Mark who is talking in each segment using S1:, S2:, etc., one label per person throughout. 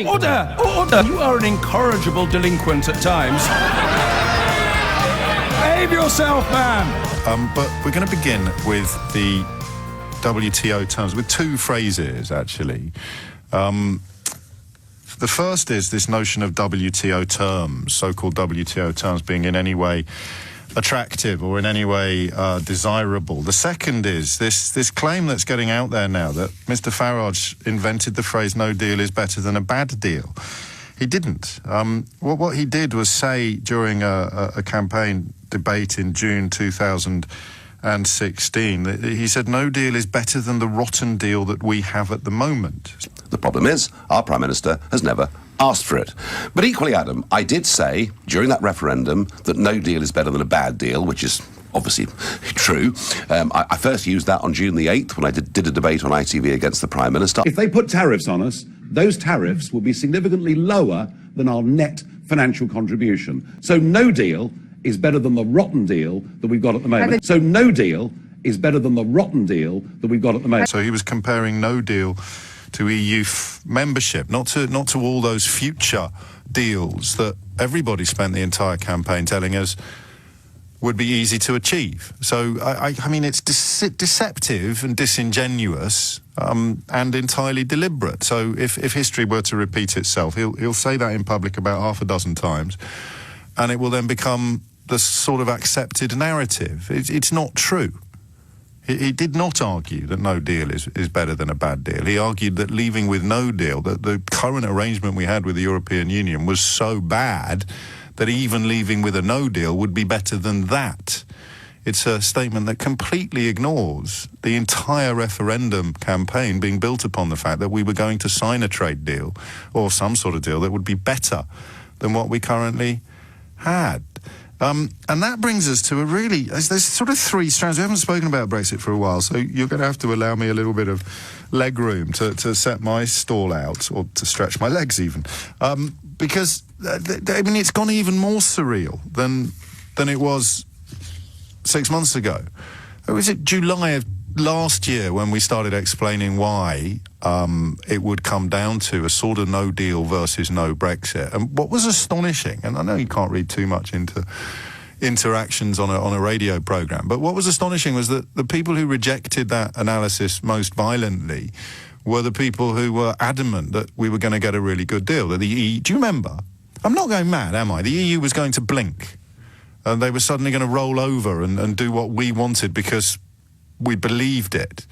S1: Order! Order! You are an incorrigible delinquent at times. Behave yourself, man!
S2: But we're going to begin with the WTO terms, with two phrases, actually. The first is this notion of WTO terms, so-called WTO terms being in any way attractive or in any way desirable. The second is this claim that's getting out there now that Mr. Farage invented the phrase "no deal is better than a bad deal." He didn't. What he did was say during a campaign debate in June 2016, that he said no deal is better than the rotten deal that we have at the moment.
S3: The problem is, our Prime Minister has never asked for it. But equally, Adam, I did say during that referendum that no deal is better than a bad deal, which is obviously true. I first used that on June the 8th when I did a debate on ITV against the Prime Minister.
S4: If they put tariffs on us, those tariffs will be significantly lower than our net financial contribution. So no deal is better than the rotten deal that we've got at the moment. So no deal is better than the rotten deal that we've got at the moment.
S2: So he was comparing no deal to EU membership, not to all those future deals that everybody spent the entire campaign telling us would be easy to achieve. So, I mean, it's deceptive and disingenuous and entirely deliberate. So if history were to repeat itself, he'll say that in public about half a dozen times, and it will then become the sort of accepted narrative. It's not true. He did not argue that no deal is better than a bad deal. He argued that leaving with no deal, that the current arrangement we had with the European Union was so bad that even leaving with a no deal would be better than that. It's a statement that completely ignores the entire referendum campaign being built upon the fact that we were going to sign a trade deal or some sort of deal that would be better than what we currently had. And that brings us to there's sort of three strands. We haven't spoken about Brexit for a while, so you're going to have to allow me a little bit of leg room to set my stall out, or to stretch my legs even. Because, I mean, it's gone even more surreal than it was 6 months ago. Was it July of last year when we started explaining why it would come down to a sort of no deal versus no Brexit? And what was astonishing, and I know you can't read too much into interactions on a radio programme, but what was astonishing was that the people who rejected that analysis most violently were the people who were adamant that we were going to get a really good deal. That the EU, do you remember? I'm not going mad, am I? The EU was going to blink, and they were suddenly going to roll over and do what we wanted because we believed it.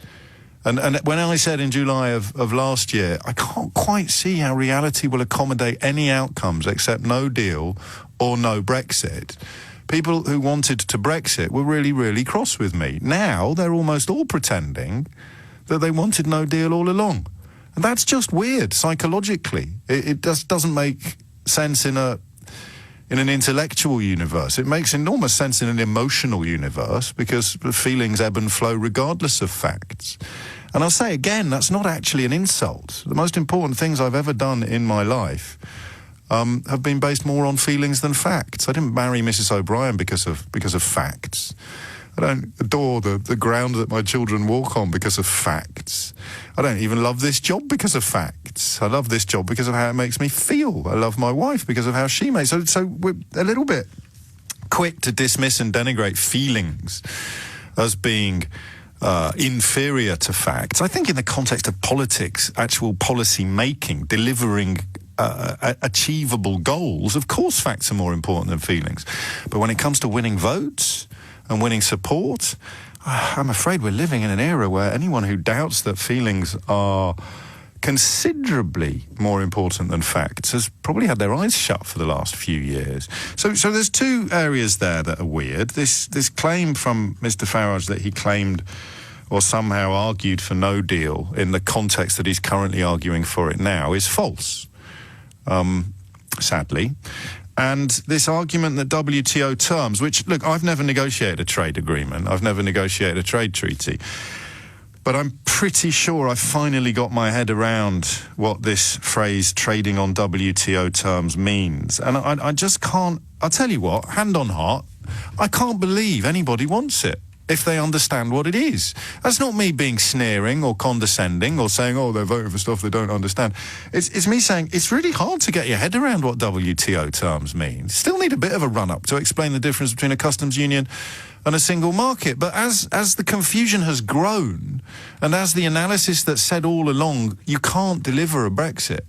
S2: And when I said in July of last year, I can't quite see how reality will accommodate any outcomes except no deal or no Brexit, people who wanted to Brexit were really, really cross with me. Now they're almost all pretending that they wanted no deal all along. And that's just weird psychologically. It doesn't make sense in an intellectual universe. It makes enormous sense in an emotional universe because feelings ebb and flow regardless of facts. And I'll say again, that's not actually an insult. The most important things I've ever done in my life have been based more on feelings than facts. I didn't marry Mrs. O'Brien because of facts. I don't adore the ground that my children walk on because of facts. I don't even love this job because of facts. I love this job because of how it makes me feel. I love my wife because of how she makes. So we're a little bit quick to dismiss and denigrate feelings as being inferior to facts. I think in the context of politics, actual policy making, delivering achievable goals, of course facts are more important than feelings. But when it comes to winning votes and winning support, I'm afraid we're living in an era where anyone who doubts that feelings are considerably more important than facts has probably had their eyes shut for the last few years. So there's two areas there that are weird. This claim from Mr. Farage that he claimed or somehow argued for no deal in the context that he's currently arguing for it now is false, sadly. And this argument that WTO terms, which, look, I've never negotiated a trade agreement, I've never negotiated a trade treaty, but I'm pretty sure I've finally got my head around what this phrase trading on WTO terms means. And I just can't, I'll tell you what, hand on heart, I can't believe anybody wants it. if they understand what it is. That's not me being sneering or condescending or saying, oh, they're voting for stuff they don't understand. It's me saying it's really hard to get your head around what WTO terms mean. Still need a bit of a run-up to explain the difference between a customs union and a single market. But as the confusion has grown, and as the analysis that said all along, you can't deliver a Brexit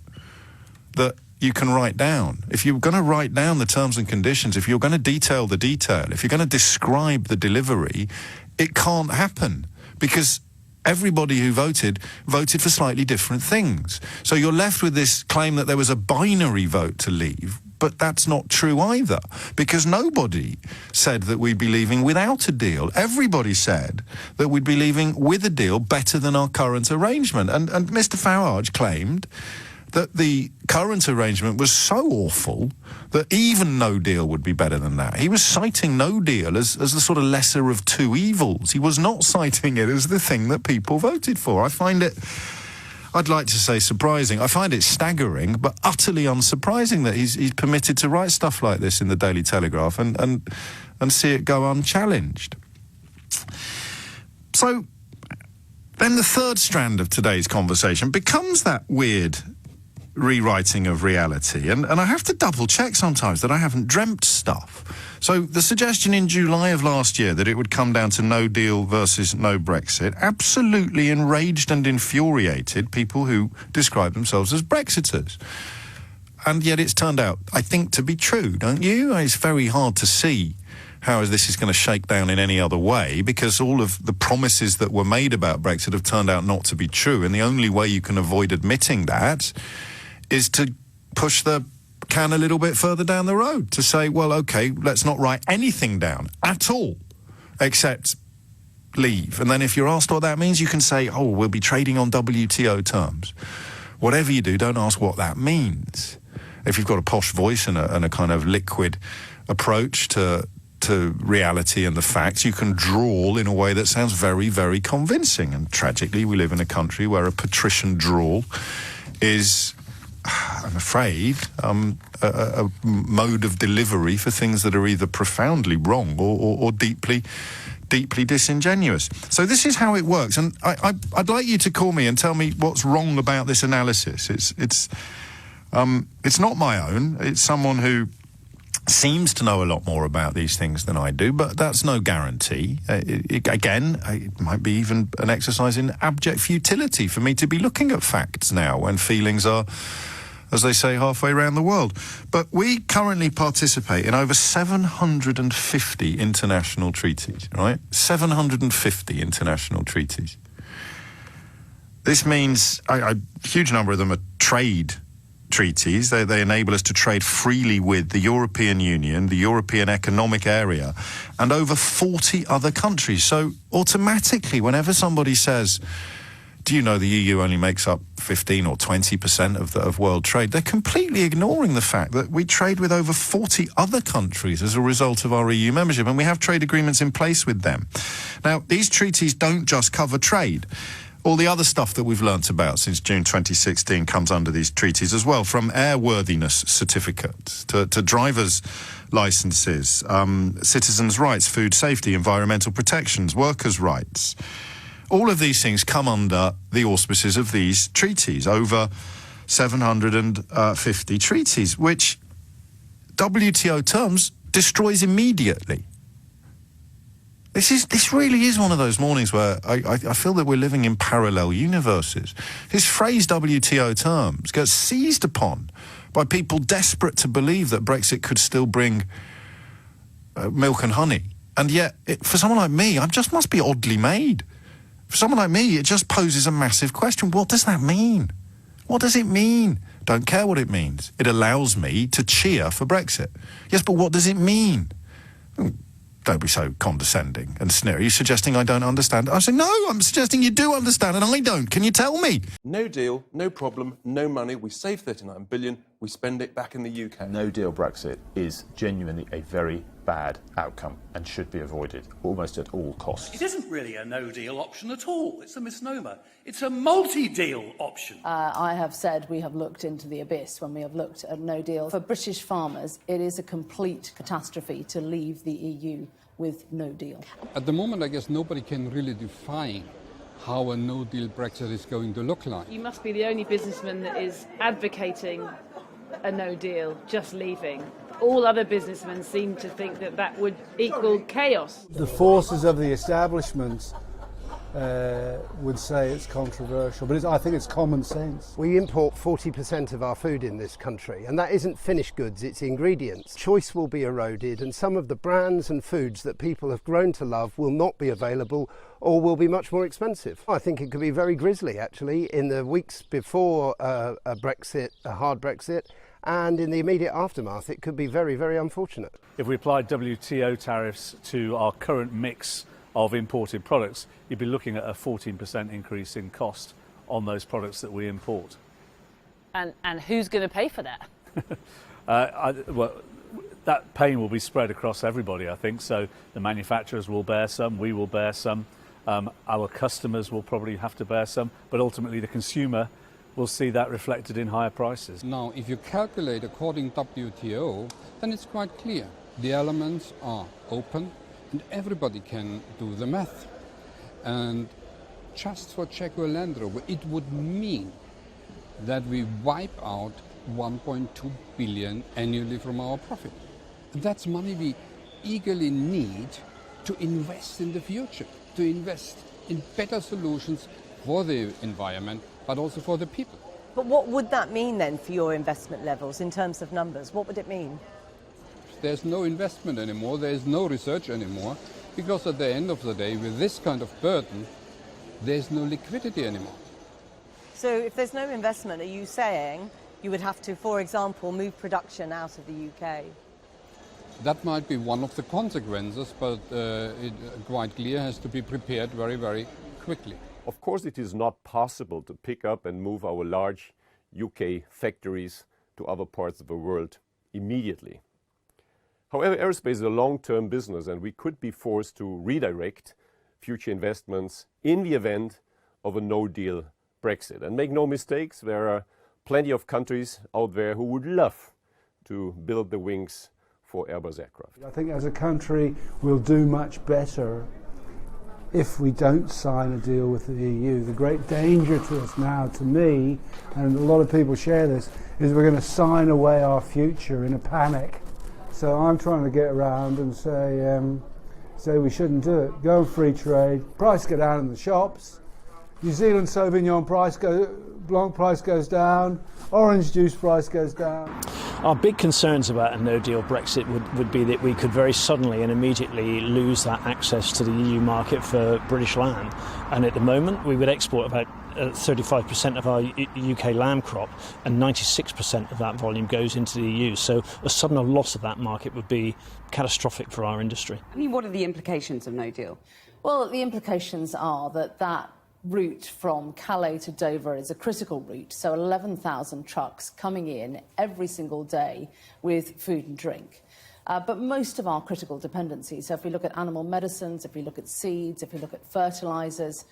S2: that you can write down. If you're going to write down the terms and conditions, if you're going to detail the detail, if you're going to describe the delivery, it can't happen because everybody who voted for slightly different things. So you're left with this claim that there was a binary vote to leave, but that's not true either, because nobody said that we'd be leaving without a deal. Everybody said that we'd be leaving with a deal better than our current arrangement. And Mr. Farage claimed that the current arrangement was so awful that even no deal would be better than that. He was citing no deal as the sort of lesser of two evils. He was not citing it as the thing that people voted for. I find it, I'd like to say surprising. I find it staggering, but utterly unsurprising that he's permitted to write stuff like this in the Daily Telegraph and see it go unchallenged. So then the third strand of today's conversation becomes that weird rewriting of reality, and I have to double check sometimes that I haven't dreamt stuff. So the suggestion in July of last year that it would come down to no deal versus no Brexit absolutely enraged and infuriated people who describe themselves as Brexiters. And yet it's turned out, I think, to be true, don't you? It's very hard to see how this is going to shake down in any other way, because all of the promises that were made about Brexit have turned out not to be true, and the only way you can avoid admitting that is to push the can a little bit further down the road, to say, well, OK, let's not write anything down at all, except leave. And then if you're asked what that means, you can say, oh, we'll be trading on WTO terms. Whatever you do, don't ask what that means. If you've got a posh voice and a kind of liquid approach to reality and the facts, you can drawl in a way that sounds very, very convincing. And tragically, we live in a country where a patrician drawl is, I'm afraid, a mode of delivery for things that are either profoundly wrong or deeply disingenuous. So this is how it works, and I'd like you to call me and tell me what's wrong about this analysis. It's not my own. It's someone who seems to know a lot more about these things than I do, but that's no guarantee. It might be even an exercise in abject futility for me to be looking at facts now when feelings are, as they say, halfway around the world. But we currently participate in over 750 international treaties, right? 750 international treaties. This means a huge number of them are trade treaties. They enable us to trade freely with the European Union, the European Economic Area, and over 40 other countries. So automatically, whenever somebody says, do you know the EU only makes up 15 or 20% of world trade, they're completely ignoring the fact that we trade with over 40 other countries as a result of our EU membership, and we have trade agreements in place with them. Now, these treaties don't just cover trade. All the other stuff that we've learnt about since June 2016 comes under these treaties as well, from airworthiness certificates to driver's licenses, citizens' rights, food safety, environmental protections, workers' rights. All of these things come under the auspices of these treaties, over 750 treaties, which WTO terms destroys immediately. This really is one of those mornings where I feel that we're living in parallel universes. This phrase WTO terms gets seized upon by people desperate to believe that Brexit could still bring milk and honey. And yet, for someone like me, I just must be oddly made. For someone like me, it just poses a massive question. What does that mean? What does it mean? Don't care what it means. It allows me to cheer for Brexit. Yes, but what does it mean? Don't be so condescending and sneering. Are you suggesting I don't understand? I say, no, I'm suggesting you do understand and I don't. Can you tell me?
S5: No deal, no problem, no money. We save 39 billion, we spend it back in the UK.
S6: No deal Brexit is genuinely a very bad outcome and should be avoided almost at all costs.
S7: It isn't really a no-deal option at all. It's a misnomer. It's a multi-deal option.
S8: I have said we have looked into the abyss when we have looked at no deal. For British farmers, it is a complete catastrophe to leave the EU with no deal.
S9: At the moment, I guess nobody can really define how a no-deal Brexit is going to look like.
S10: You must be the only businessman that is advocating a no deal, just leaving. All other businessmen seem to think that that would equal chaos.
S11: The forces of the establishment would say it's controversial, but I think it's common sense.
S12: We import 40% of our food in this country, and that isn't finished goods, it's ingredients. Choice will be eroded, and some of the brands and foods that people have grown to love will not be available or will be much more expensive. I think it could be very grisly, actually, in the weeks before a hard Brexit, and in the immediate aftermath. It could be very, very unfortunate.
S13: If we applied WTO tariffs to our current mix of imported products, you'd be looking at a 14% increase in cost on those products that we import.
S10: And who's going to pay for that?
S13: Well, that pain will be spread across everybody, I think. So the manufacturers will bear some, we will bear some, our customers will probably have to bear some, but ultimately the consumer will see that reflected in higher prices.
S9: Now, if you calculate according to WTO, then it's quite clear. The elements are open and everybody can do the math. And just for Czech Land Rover, it would mean that we wipe out 1.2 billion annually from our profit. And that's money we eagerly need to invest in the future, to invest in better solutions for the environment, but also for the people.
S14: But what would that mean then for your investment levels in terms of numbers? What would it mean?
S9: There's no investment anymore, there's no research anymore, because at the end of the day, with this kind of burden, there's no liquidity anymore.
S14: So if there's no investment, are you saying you would have to, for example, move production out of the UK?
S9: That might be one of the consequences, but it quite clear has to be prepared very, very quickly.
S15: Of course, it is not possible to pick up and move our large UK factories to other parts of the world immediately. However, aerospace is a long-term business, and we could be forced to redirect future investments in the event of a no-deal Brexit. And make no mistakes, there are plenty of countries out there who would love to build the wings for Airbus aircraft.
S11: I think as a country we'll do much better if we don't sign a deal with the EU. The great danger to us now, to me, and a lot of people share this, is we're going to sign away our future in a panic. So I'm trying to get around and say we shouldn't do it. Go on free trade, price go down in the shops, New Zealand Sauvignon Blanc price goes down, orange juice price goes down.
S16: Our big concerns about a no-deal Brexit would be that we could very suddenly and immediately lose that access to the EU market for British lamb. And at the moment, we would export about 35% of our UK lamb crop, and 96% of that volume goes into the EU. So a sudden loss of that market would be catastrophic for our industry.
S17: I mean, what are the implications of no deal?
S8: Well, the implications are that route from Calais to Dover is a critical route, so 11,000 trucks coming in every single day with food and drink. But most of our critical dependencies, so if we look at animal medicines, if we look at seeds, if we look at fertilisers,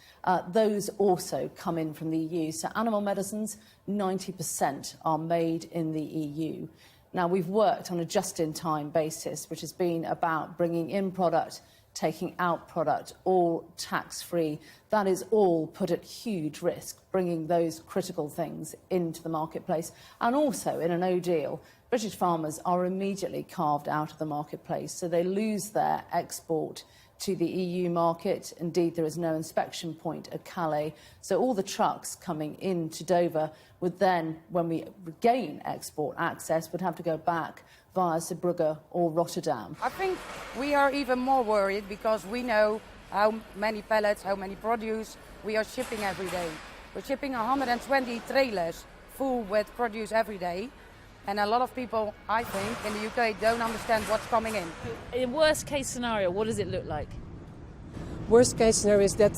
S8: those also come in from the EU. So animal medicines, 90% are made in the EU. Now, we've worked on a just-in-time basis, which has been about bringing in product, taking out product, all tax-free. That is all put at huge risk, bringing those critical things into the marketplace. And also, in a no deal, British farmers are immediately carved out of the marketplace, so they lose their export to the EU market. Indeed, there is no inspection point at Calais, so all the trucks coming into Dover would then, when we regain export access, would have to go back via Zeebrugge or Rotterdam.
S18: I think we are even more worried because we know how many pallets, how many produce we are shipping every day. We're shipping 120 trailers full with produce every day. And a lot of people, I think, in the UK don't understand what's coming in.
S10: In worst case scenario, what does it look like?
S19: Worst case scenario is that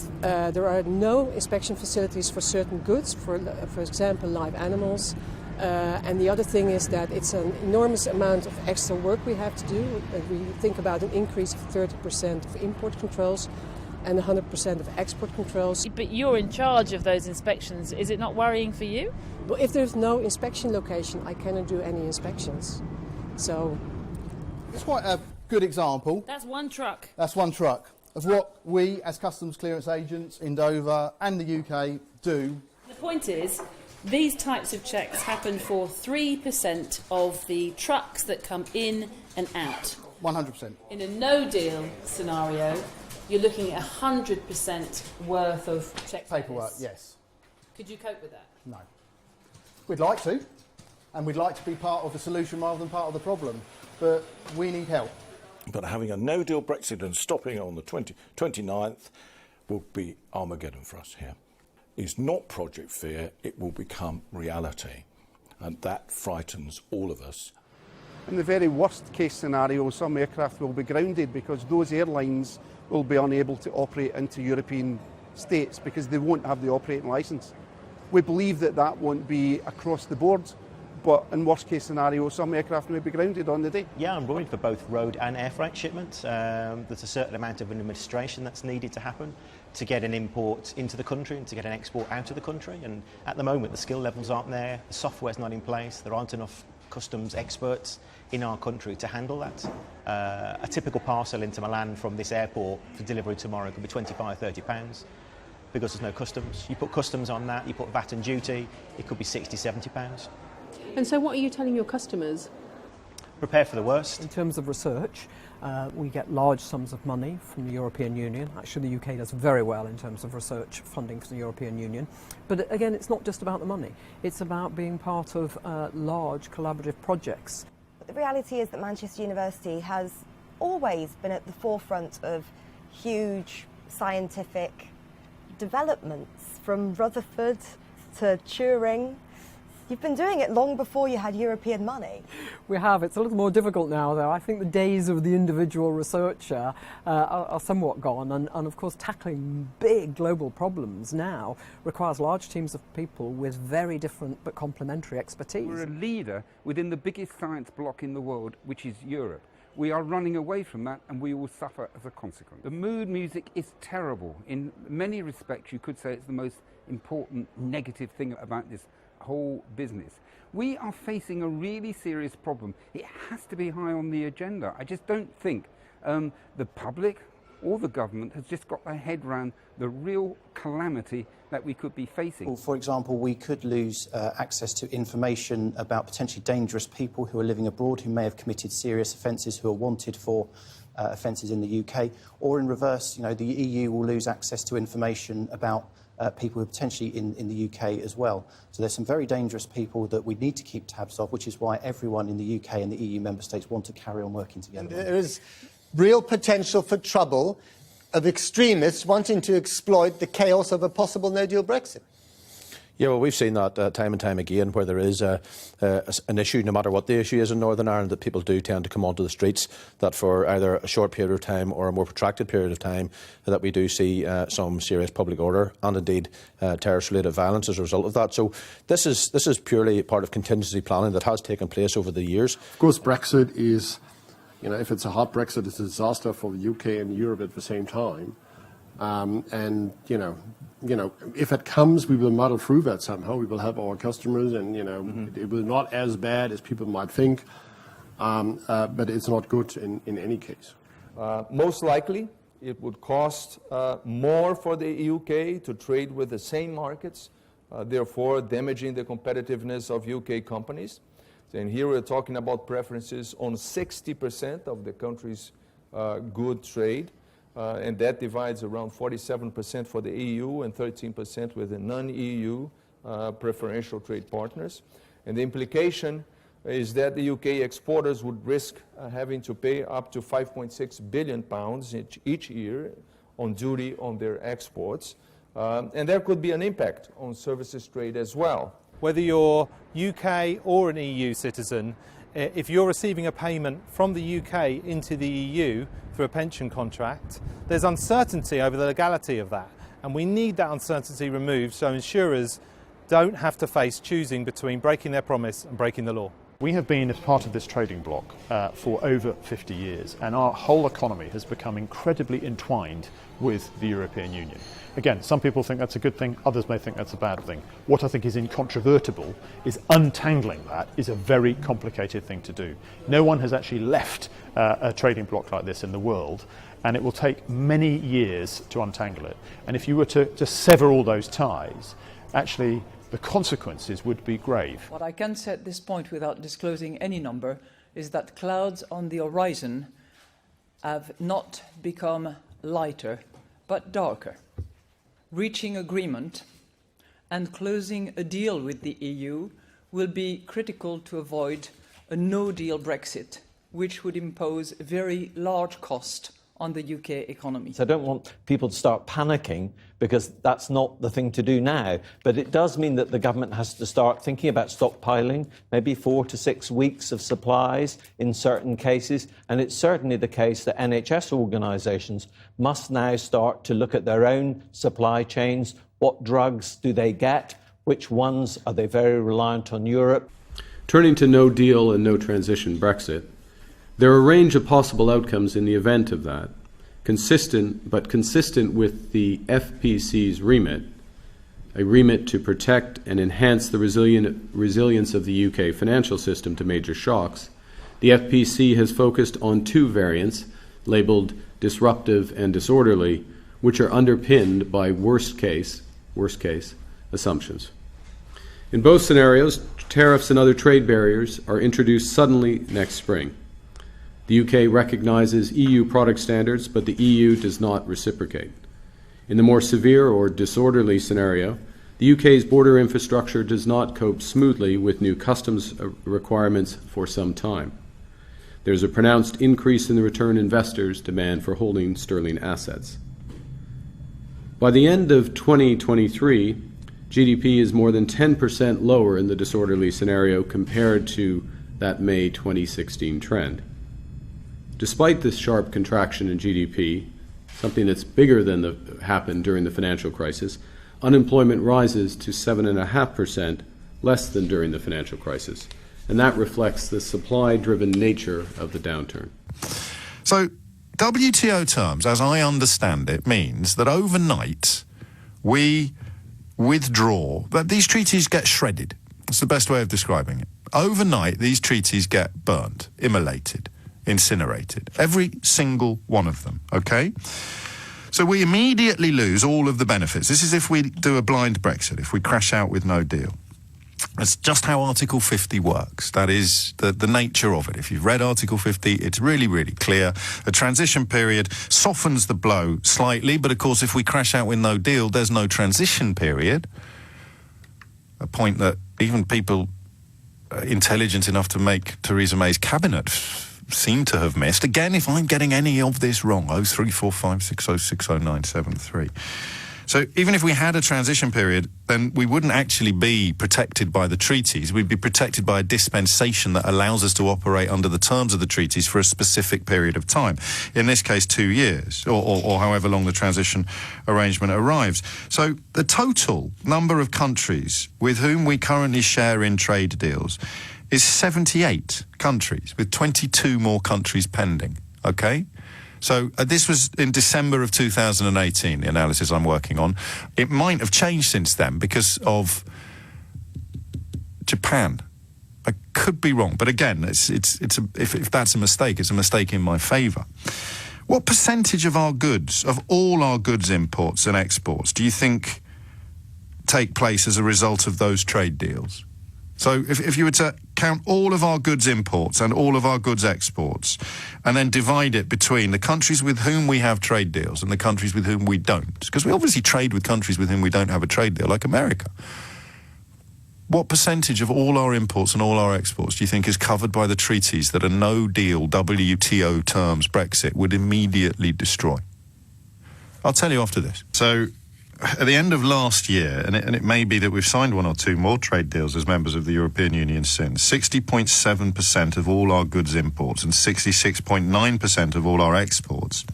S19: there are no inspection facilities for certain goods, for example, live animals. And the other thing is that it's an enormous amount of extra work we have to do. We think about an increase of 30% of import controls and 100% of export controls.
S10: But you're in charge of those inspections. Is it not worrying for you?
S19: Well, if there's no inspection location, I cannot do any inspections. So
S20: it's quite good example.
S10: That's one truck.
S20: That's one truck of what we as customs clearance agents in Dover and the UK do.
S10: The point is, these types of checks happen for 3% of the trucks that come in and out.
S20: 100%.
S10: In a no-deal scenario, you're looking at 100% worth of check
S20: paperwork. Yes.
S10: Could you cope with that?
S20: No. We'd like to, and we'd like to be part of the solution rather than part of the problem, but we need help.
S21: But having a no-deal Brexit and stopping on the 29th will be Armageddon for us here. It's not Project Fear, it will become reality. And that frightens all of us.
S22: In the very worst case scenario, some aircraft will be grounded because those airlines will be unable to operate into European states because they won't have the operating licence. We believe that that won't be across the board, but in worst case scenario, some aircraft may be grounded on the day.
S23: Yeah, I'm worried for both road and air freight shipments. There's a certain amount of administration that's needed to happen to get an import into the country and to get an export out of the country. And at the moment, the skill levels aren't there, the software's not in place, there aren't enough customs experts in our country to handle that. A typical parcel into Milan from this airport for delivery tomorrow could be £25, £30 because there's no customs. You put customs on that, you put VAT and duty, it could be £60, £70.
S24: And so what are you telling your customers?
S23: Prepare for the worst.
S25: In terms of research, we get large sums of money from the European Union. Actually, the UK does very well in terms of research funding for the European Union. But again, it's not just about the money. It's about being part of large collaborative projects.
S26: The reality is that Manchester University has always been at the forefront of huge scientific developments, from Rutherford to Turing. You've been doing it long before you had European money.
S25: We have. It's a little more difficult now, though. I think the days of the individual researcher are somewhat gone, and of course tackling big global problems now requires large teams of people with very different but complementary expertise.
S27: We're a leader within the biggest science bloc in the world, which is Europe. We are running away from that, and we will suffer as a consequence. The mood music is terrible. In many respects, you could say it's the most important negative thing about this whole business. We are facing a really serious problem. It has to be high on the agenda. I just don't think the public or the government has just got their head around the real calamity that we could be facing.
S28: Well, for example, we could lose access to information about potentially dangerous people who are living abroad, who may have committed serious offences, who are wanted for offences in the UK, or in reverse, the EU will lose access to information about people who are potentially in the UK as well. So there's some very dangerous people that we need to keep tabs of, which is why everyone in the UK and the EU member states want to carry on working together.
S29: And there is real potential for trouble of extremists wanting to exploit the chaos of a possible no-deal Brexit.
S21: Yeah, well, we've seen that time and time again, where there is an issue, no matter what the issue is in Northern Ireland, that people do tend to come onto the streets, that for either a short period of time or a more protracted period of time, that we do see some serious public order and indeed terrorist-related violence as a result of that. So this is purely part of contingency planning that has taken place over the years.
S30: Of course, Brexit is, if it's a hard Brexit, it's a disaster for the UK and Europe at the same time. If it comes, we will muddle through that somehow. We will have our customers, and it will not as bad as people might think, but it's not good in any case.
S31: Most likely, it would cost more for the UK to trade with the same markets, therefore damaging the competitiveness of UK companies. And here we're talking about preferences on 60% of the country's good trade. And that divides around 47% for the EU and 13% with the non-EU preferential trade partners. And the implication is that the UK exporters would risk having to pay up to £5.6 billion each year on duty on their exports. And there could be an impact on services trade as well.
S32: Whether you're UK or an EU citizen, if you're receiving a payment from the UK into the EU through a pension contract, there's uncertainty over the legality of that. And we need that uncertainty removed so insurers don't have to face choosing between breaking their promise and breaking the law.
S1: We have been as part of this trading bloc for over 50 years, and our whole economy has become incredibly entwined with the European Union. Again, some people think that's a good thing, others may think that's a bad thing. What I think is incontrovertible is untangling that is a very complicated thing to do. No one has actually left a trading bloc like this in the world, and it will take many years to untangle it. And if you were to sever all those ties, actually the consequences would be grave.
S2: What I can say at this point, without disclosing any number, is that clouds on the horizon have not become lighter, but darker. Reaching agreement and closing a deal with the EU will be critical to avoid a no-deal Brexit, which would impose a very large cost on the UK economy.
S3: So I don't want people to start panicking, because that's not the thing to do now. But it does mean that the government has to start thinking about stockpiling, maybe 4 to 6 weeks of supplies in certain cases. And it's certainly the case that NHS organisations must now start to look at their own supply chains. What drugs do they get? Which ones are they very reliant on Europe?
S4: Turning to no deal and no transition Brexit, there are a range of possible outcomes in the event of that, consistent with the FPC's remit, a remit to protect and enhance the resilience of the UK financial system to major shocks. The FPC has focused on 2 variants, labelled disruptive and disorderly, which are underpinned by worst case assumptions. In both scenarios, tariffs and other trade barriers are introduced suddenly next spring. The UK recognises EU product standards, but the EU does not reciprocate. In the more severe or disorderly scenario, the UK's border infrastructure does not cope smoothly with new customs requirements for some time. There's a pronounced increase in the return investors' demand for holding sterling assets. By the end of 2023, GDP is more than 10% lower in the disorderly scenario compared to that May 2016 trend. Despite this sharp contraction in GDP, something that's bigger than happened during the financial crisis, unemployment rises to 7.5%, less than during the financial crisis. And that reflects the supply-driven nature of the downturn.
S5: So, WTO terms, as I understand it, means that overnight we withdraw, that these treaties get shredded. That's the best way of describing it. Overnight, these treaties get burnt, immolated, incinerated. Every single one of them, okay? So we immediately lose all of the benefits. This is if we do a blind Brexit, if we crash out with no deal. That's just how Article 50 works. That is the nature of it. If you've read Article 50, it's really, really clear. A transition period softens the blow slightly, but of course, if we crash out with no deal, there's no transition period. A point that even people intelligent enough to make Theresa May's cabinet seem to have missed. Again, if I'm getting any of this wrong, 03456060973. So even if we had a transition period, then we wouldn't actually be protected by the treaties. We'd be protected by a dispensation that allows us to operate under the terms of the treaties for a specific period of time. In this case, 2 years, or however long the transition arrangement arrives. So the total number of countries with whom we currently share in trade deals is 78 countries, with 22 more countries pending, okay? So this was in December of 2018, the analysis I'm working on. It might have changed since then because of Japan. I could be wrong, but again, if that's a mistake, it's a mistake in my favour. What percentage of our goods, of all our goods imports and exports, do you think take place as a result of those trade deals? So if you were to count all of our goods imports and all of our goods exports and then divide it between the countries with whom we have trade deals and the countries with whom we don't, because we obviously trade with countries with whom we don't have a trade deal, like America. What percentage of all our imports and all our exports do you think is covered by the treaties that a no-deal WTO terms Brexit would immediately destroy? I'll tell you after this. So at the end of last year, and it may be that we've signed 1 or 2 more trade deals as members of the European Union since, 60.7% of all our goods imports and 66.9% of all our exports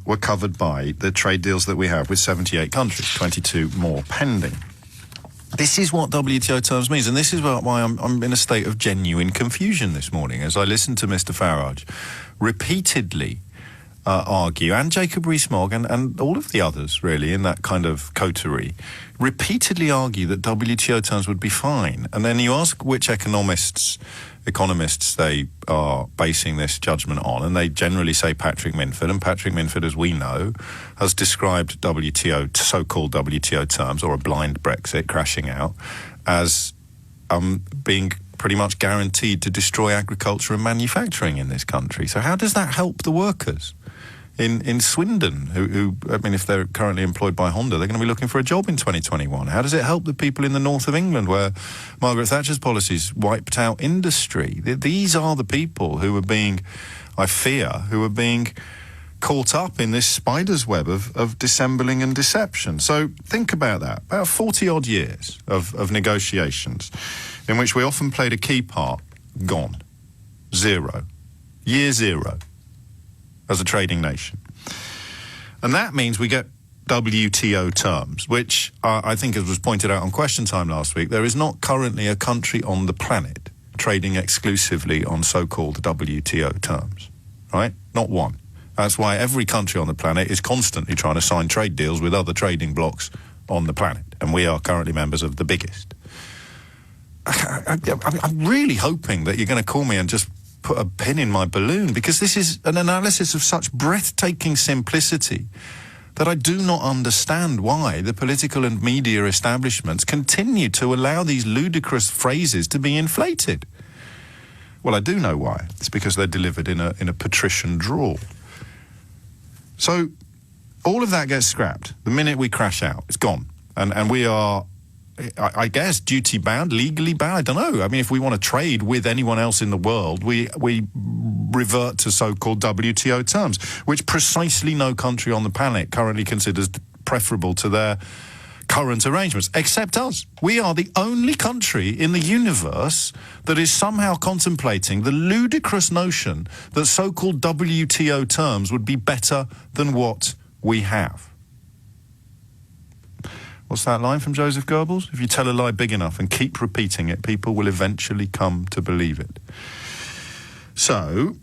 S5: were covered by the trade deals that we have with 78 countries, 22 more pending. This is what WTO terms means, and this is why I'm in a state of genuine confusion this morning as I listen to Mr. Farage repeatedly argue, and Jacob Rees-Mogg and all of the others, really, in that kind of coterie, repeatedly argue that WTO terms would be fine. And then you ask which economists they are basing this judgment on, and they generally say Patrick Minford. And Patrick Minford, as we know, has described WTO, so-called WTO terms, or a blind Brexit crashing out, as being pretty much guaranteed to destroy agriculture and manufacturing in this country. So how does that help the workers in Swindon, who I mean, if they're currently employed by Honda, they're going to be looking for a job in 2021? How does it help the people in the north of England, where Margaret Thatcher's policies wiped out industry? These are the people who are being, I fear, caught up in this spider's web of dissembling and deception. So think about that. About 40-odd years of negotiations in which we often played a key part, gone. Zero. Year zero as a trading nation. And that means we get WTO terms, which I think, as was pointed out on Question Time last week, there is not currently a country on the planet trading exclusively on so-called WTO terms, right? Not one. That's why every country on the planet is constantly trying to sign trade deals with other trading blocs on the planet, and we are currently members of the biggest. I'm really hoping that you're going to call me and just put a pin in my balloon, because this is an analysis of such breathtaking simplicity that I do not understand why the political and media establishments continue to allow these ludicrous phrases to be inflated. Well, I do know why. It's because they're delivered in a patrician drawl. So all of that gets scrapped the minute we crash out. It's gone. And we are, I guess, duty bound, legally bound. I don't know. I mean, if we want to trade with anyone else in the world, we revert to so-called WTO terms, which precisely no country on the planet currently considers preferable to their current arrangements, except us. We are the only country in the universe that is somehow contemplating the ludicrous notion that so-called WTO terms would be better than what we have. What's that line from Joseph Goebbels? If you tell a lie big enough and keep repeating it, people will eventually come to believe it. So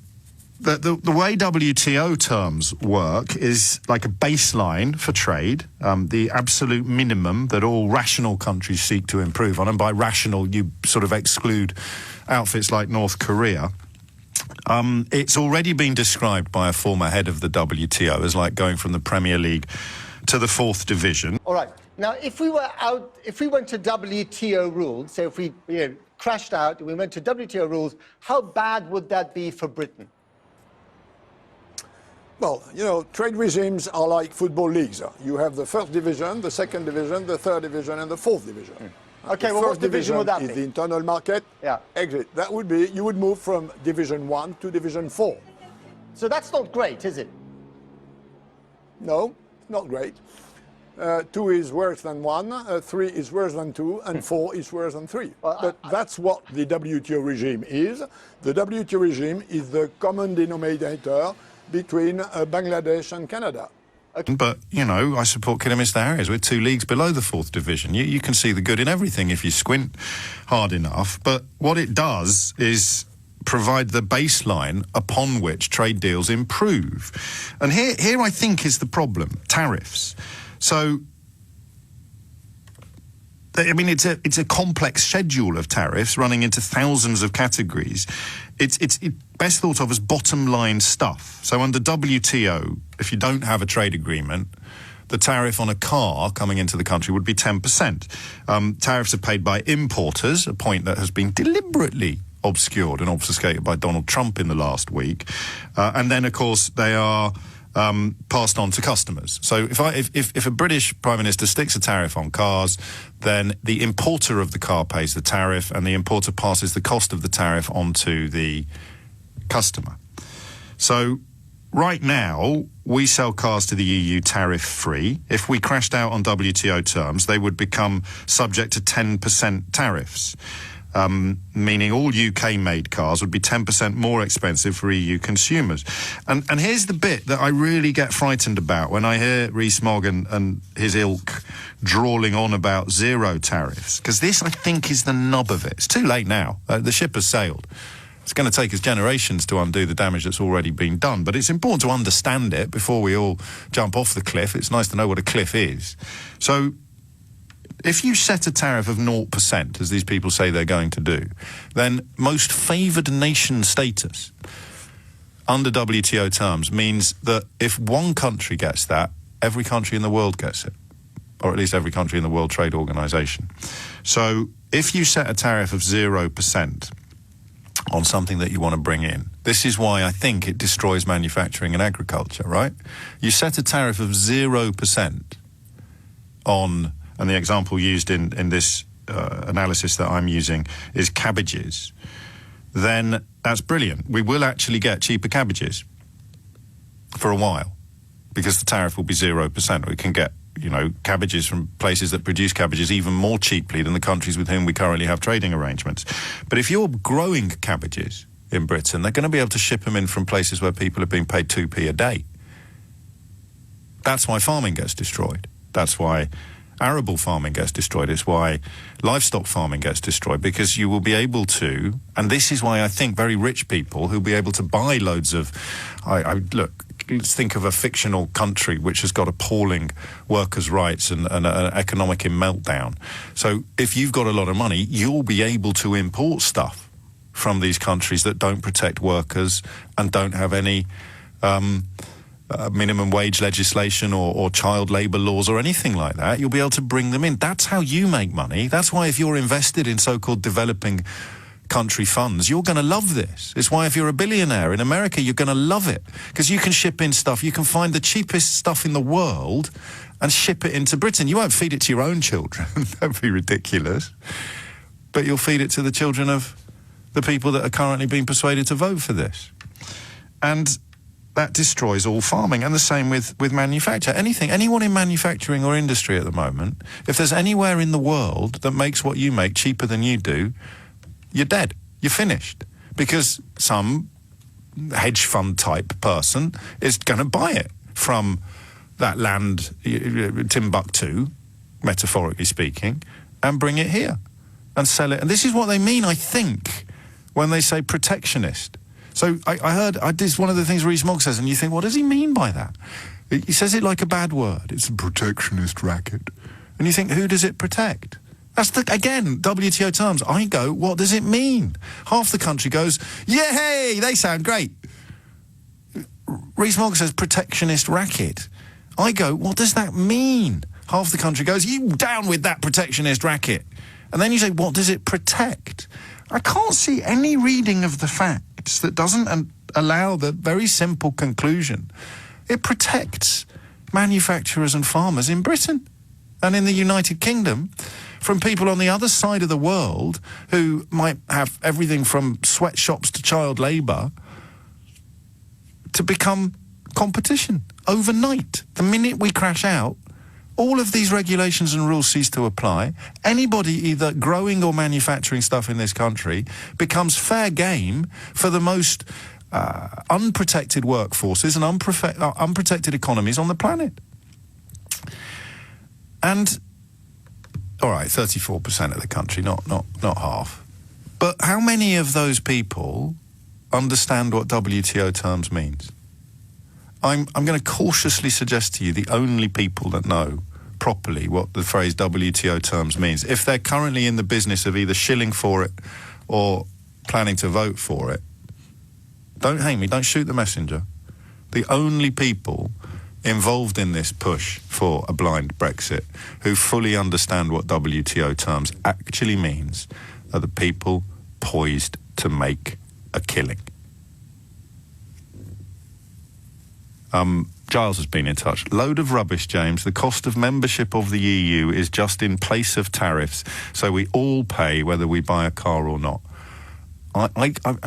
S5: the way WTO terms work is like a baseline for trade, the absolute minimum that all rational countries seek to improve on. And by rational, you sort of exclude outfits like North Korea. It's already been described by a former head of the WTO as like going from the Premier League to the 4th division.
S29: All right. Now, if we went to WTO rules, so if we crashed out and we went to WTO rules, how bad would that be for Britain?
S6: Well, trade regimes are like football leagues. You have the 1st division, the 2nd division, the 3rd division, and the 4th division.
S29: Okay, well, what division would that be?
S6: The internal market.
S29: Yeah.
S6: Exit. That would be, you would move from Division 1 to Division 4.
S29: So that's not great, is it?
S6: No, not great. 2 is worse than 1, 3 is worse than 2, and 4 is worse than 3. But that's what the WTO regime is. The WTO regime is the common denominator between Bangladesh and Canada.
S5: But, I support Kidderminster Harriers. We're 2 leagues below the 4th division. You can see the good in everything if you squint hard enough. But what it does is provide the baseline upon which trade deals improve. And here I think is the problem, tariffs. So, I mean, it's a complex schedule of tariffs running into thousands of categories. It's best thought of as bottom line stuff. So under WTO, if you don't have a trade agreement, the tariff on a car coming into the country would be 10%. Tariffs are paid by importers, a point that has been deliberately obscured and obfuscated by Donald Trump in the last week. And then, of course, they are passed on to customers. So if a British Prime Minister sticks a tariff on cars, then the importer of the car pays the tariff, and the importer passes the cost of the tariff on to the customer. So right now, we sell cars to the EU tariff-free. If we crashed out on WTO terms, they would become subject to 10% tariffs. meaning all UK-made cars would be 10% more expensive for EU consumers. And here's the bit that I really get frightened about when I hear Rees-Mogg and his ilk drawling on about zero tariffs, because this, I think, is the nub of it. It's too late now. The ship has sailed. It's going to take us generations to undo the damage that's already been done, but it's important to understand it before we all jump off the cliff. It's nice to know what a cliff is. So if you set a tariff of 0%, as these people say they're going to do, then most favoured nation status under WTO terms means that if one country gets that, every country in the world gets it, or at least every country in the World Trade Organization. So if you set a tariff of 0% on something that you want to bring in, this is why I think it destroys manufacturing and agriculture, right? You set a tariff of 0% on, and the example used in this analysis that I'm using is cabbages, then that's brilliant. We will actually get cheaper cabbages for a while because the tariff will be 0%. We can get, you know, cabbages from places that produce cabbages even more cheaply than the countries with whom we currently have trading arrangements. But if you're growing cabbages in Britain, they're going to be able to ship them in from places where people are being paid 2p a day. That's why farming gets destroyed. That's why arable farming gets destroyed. It's why livestock farming gets destroyed, because you will be able to, and this is why I think very rich people who'll be able to buy loads of, look, let's think of a fictional country which has got appalling workers' rights and an economic meltdown. So if you've got a lot of money, you'll be able to import stuff from these countries that don't protect workers and don't have any minimum wage legislation or child labour laws or anything like that. You'll be able to bring them in. That's how you make money. That's why if you're invested in so-called developing country funds, you're going to love this. It's why if you're a billionaire in America, you're going to love it, because you can ship in stuff. You can find the cheapest stuff in the world and ship it into Britain. You won't feed it to your own children. That'd be ridiculous. But you'll feed it to the children of the people that are currently being persuaded to vote for this. And that destroys all farming, and the same with manufacture. Anyone in manufacturing or industry at the moment, if there's anywhere in the world that makes what you make cheaper than you do, you're dead. You're finished. Because some hedge fund type person is going to buy it from that land, Timbuktu, metaphorically speaking, and bring it here and sell it. And this is what they mean, I think, when they say protectionist. So I heard, this is one of the things Rees-Mogg says, and you think, what does he mean by that? He says it like a bad word. It's a protectionist racket. And you think, who does it protect? That's, again, WTO terms. I go, what does it mean? Half the country goes, yay, they sound great. Rees-Mogg says protectionist racket. I go, what does that mean? Half the country goes, you down with that protectionist racket. And then you say, what does it protect? I can't see any reading of the facts that doesn't allow the very simple conclusion. It protects manufacturers and farmers in Britain and in the United Kingdom from people on the other side of the world who might have everything from sweatshops to child labour to become competition overnight. The minute we crash out, all of these regulations and rules cease to apply. Anybody either growing or manufacturing stuff in this country becomes fair game for the most unprotected workforces and unprotected economies on the planet. And, all right, 34% of the country, not half. But how many of those people understand what WTO terms means? I'm going to cautiously suggest to you the only people that know properly what the phrase WTO terms means, if they're currently in the business of either shilling for it or planning to vote for it, don't hate me, don't shoot the messenger. The only people involved in this push for a blind Brexit who fully understand what WTO terms actually means are the people poised to make a killing. Giles has been in touch. Load of rubbish, James. The cost of membership of the EU is just in place of tariffs, so we all pay whether we buy a car or not.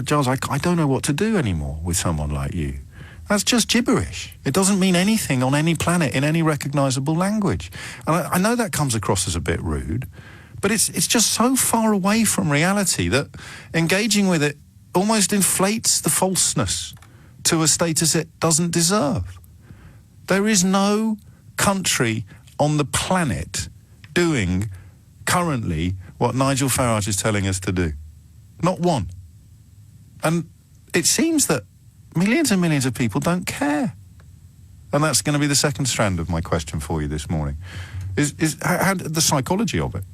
S5: Giles, I don't know what to do anymore with someone like you. That's just gibberish. It doesn't mean anything on any planet in any recognisable language. And I know that comes across as a bit rude, But it's just so far away from reality that engaging with it almost inflates the falseness to a status it doesn't deserve. There is no country on the planet doing currently what Nigel Farage is telling us to do. Not one. And it seems that millions and millions of people don't care. And that's going to be the second strand of my question for you this morning, is how the psychology of it.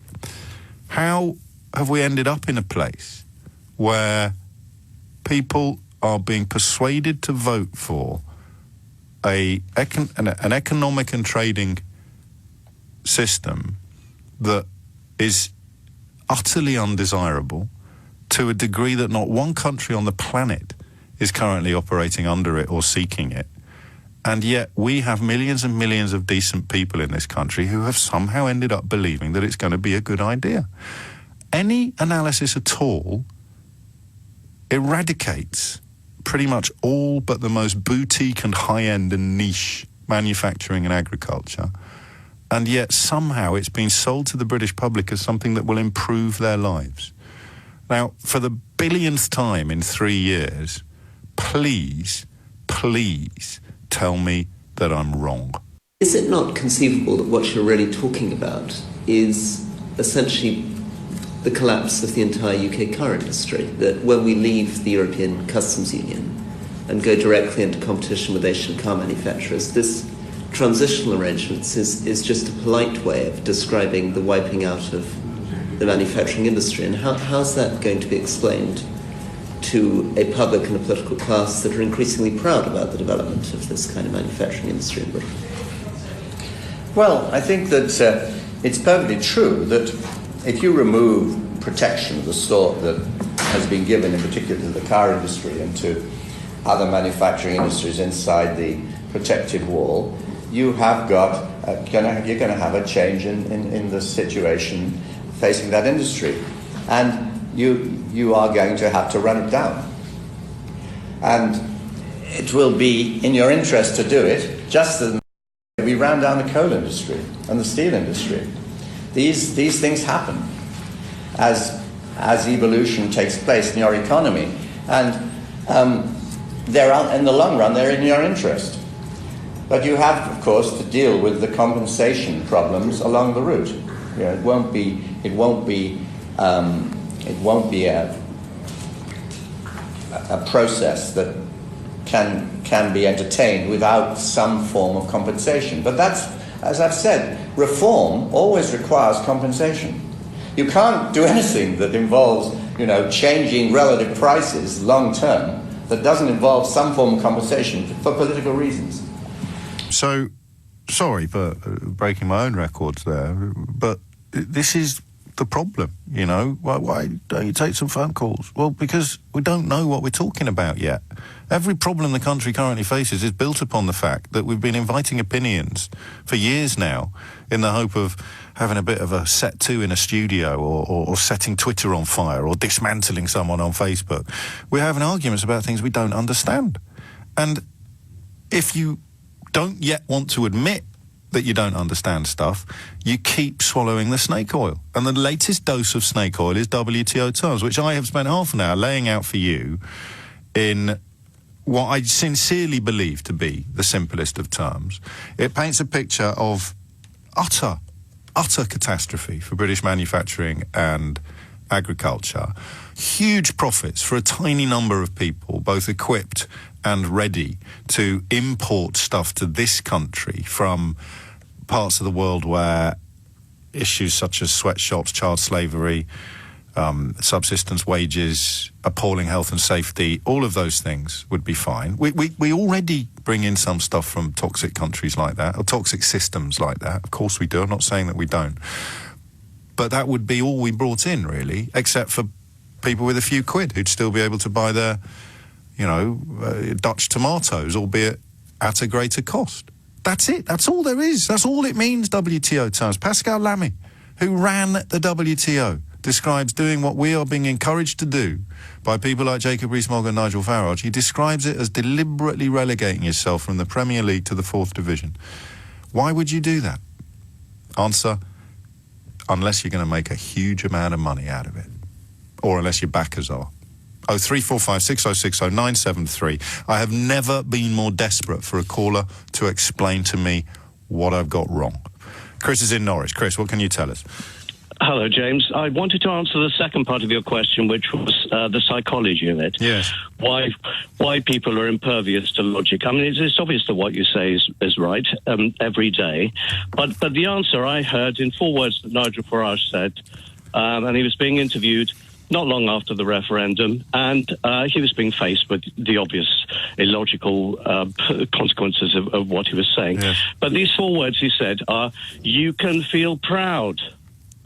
S5: How have we ended up in a place where people are being persuaded to vote for an economic and trading system that is utterly undesirable to a degree that not one country on the planet is currently operating under it or seeking it? And yet we have millions and millions of decent people in this country who have somehow ended up believing that it's going to be a good idea. Any analysis at all eradicates pretty much all but the most boutique and high-end and niche manufacturing and agriculture. And yet somehow it's been sold to the British public as something that will improve their lives. Now, for the billionth time in 3 years, please tell me that I'm wrong.
S7: Is it not conceivable that what you're really talking about is essentially the collapse of the entire UK car industry? That when we leave the European Customs Union and go directly into competition with Asian car manufacturers, this transitional arrangements is just a polite way of describing the wiping out of the manufacturing industry. And how's that going to be explained to a public and a political class that are increasingly proud about the development of this kind of manufacturing industry in Britain?
S8: Well, I think that it's perfectly true that if you remove protection of the sort that has been given in particular to the car industry and to other manufacturing industries inside the protected wall, you have got you're going to have a change in the situation facing that industry, and you are going to have to run it down. And it will be in your interest to do it, just as we ran down the coal industry and the steel industry. These things happen as evolution takes place in your economy, and in the long run they're in your interest. But you have, of course, to deal with the compensation problems along the route. You know, it won't be a process that can be entertained without some form of compensation. But that's, as I've said, reform always requires compensation. You can't do anything that involves, changing relative prices long term that doesn't involve some form of compensation for political reasons.
S5: So, sorry for breaking my own records there, but this is the problem, Why don't you take some phone calls? Well, because we don't know what we're talking about yet. Every problem the country currently faces is built upon the fact that we've been inviting opinions for years now in the hope of having a bit of a set to in a studio or setting Twitter on fire or dismantling someone on Facebook. We're having arguments about things we don't understand. And if you don't yet want to admit that you don't understand stuff, you keep swallowing the snake oil. And the latest dose of snake oil is WTO terms, which I have spent half an hour laying out for you in what I sincerely believe to be the simplest of terms. It paints a picture of utter catastrophe for British manufacturing and agriculture. Huge profits for a tiny number of people, both equipped and ready to import stuff to this country from parts of the world where issues such as sweatshops, child slavery, subsistence wages, appalling health and safety, all of those things would be fine. We already bring in some stuff from toxic countries like that, or toxic systems like that. Of course we do. I'm not saying that we don't. But that would be all we brought in, really, except for people with a few quid who'd still be able to buy their, Dutch tomatoes, albeit at a greater cost. That's it. That's all there is. That's all it means, WTO terms. Pascal Lamy, who ran the WTO, describes doing what we are being encouraged to do by people like Jacob Rees-Mogg and Nigel Farage. He describes it as deliberately relegating yourself from the Premier League to the 4th Division. Why would you do that? Answer, unless you're going to make a huge amount of money out of it, or unless your backers are. 0345 6060 973. I have never been more desperate for a caller to explain to me what I've got wrong. Chris is in Norwich. Chris, what can you tell us?
S9: Hello, James. I wanted to answer the second part of your question, which was the psychology of it.
S5: Yes.
S9: Why people are impervious to logic. I mean, it's obvious that what you say is right every day. But the answer I heard in 4 words that Nigel Farage said, and he was being interviewed not long after the referendum, and he was being faced with the obvious illogical consequences of what he was saying. Yes. But these 4 words he said are, you can feel proud.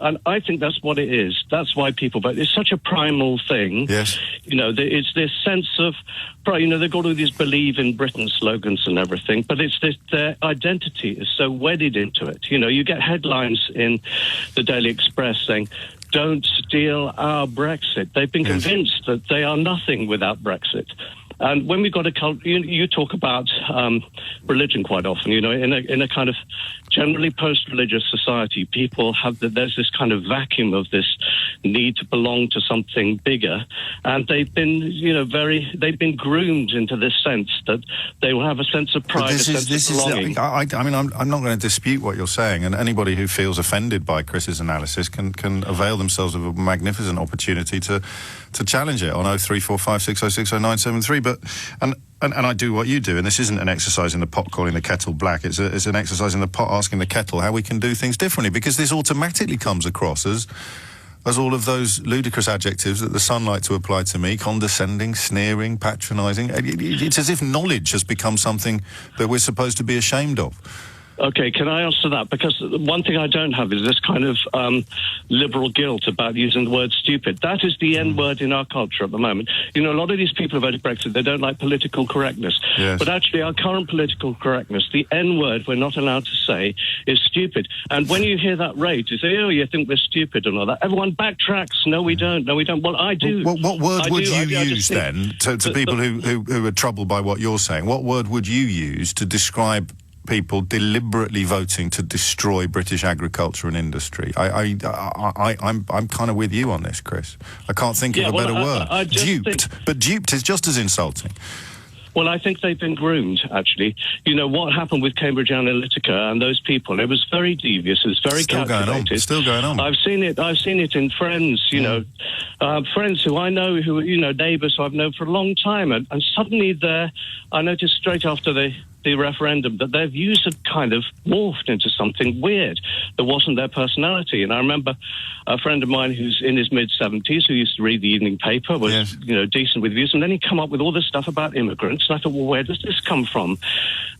S9: And I think that's what it is. That's why people vote. It's such a primal thing.
S5: Yes.
S9: You know, it's this sense of, you know, they've got all these believe in Britain slogans and everything, but it's this, their identity is so wedded into it. You know, you get headlines in the Daily Express saying, don't steal our Brexit. They've been convinced that they are nothing without Brexit. And when we've got a culture, you talk about religion quite often, you know, in a kind of generally post-religious society, people have, there's this kind of vacuum of this need to belong to something bigger. And they've been, you know, they've been groomed into this sense that they will have a sense of pride, a sense of belonging.
S5: I mean, I'm not going to dispute what you're saying, and anybody who feels offended by Chris's analysis can avail themselves of a magnificent opportunity to challenge it on 0345 6060 973. But and I do what you do, and this isn't an exercise in the pot calling the kettle black. It's an exercise in the pot asking the kettle how we can do things differently, because this automatically comes across as all of those ludicrous adjectives that the Sun like to apply to me: condescending, sneering, patronising. It's as if knowledge has become something that we're supposed to be ashamed of.
S9: Okay, can I answer that? Because one thing I don't have is this kind of liberal guilt about using the word stupid. That is the N-word in our culture at the moment. You know, a lot of these people who voted Brexit, they don't like political correctness. Yes. But actually, our current political correctness, the N-word we're not allowed to say, is stupid. And when you hear that rate, you say, oh, you think we're stupid and all that. Everyone backtracks. No, we don't. No, we don't. Well, I do.
S5: What word would you use then to people who are troubled by what you're saying? What word would you use to describe people deliberately voting to destroy British agriculture and industry? I'm kind of with you on this, Chris. I can't think of a better word. Duped, but duped is just as insulting.
S9: Well, I think they've been groomed, actually. You know, what happened with Cambridge Analytica and those people, it was very devious, it was very calculated.
S5: Still going on.
S9: I've seen it in friends, you know, friends who I know, who, you know, neighbours who I've known for a long time, and suddenly I noticed straight after the referendum that their views had kind of morphed into something weird that wasn't their personality. And I remember a friend of mine who's in his mid-70s, who used to read the evening paper, was you know, decent with views, and then he'd come up with all this stuff about immigrants, and I thought, well, where does this come from?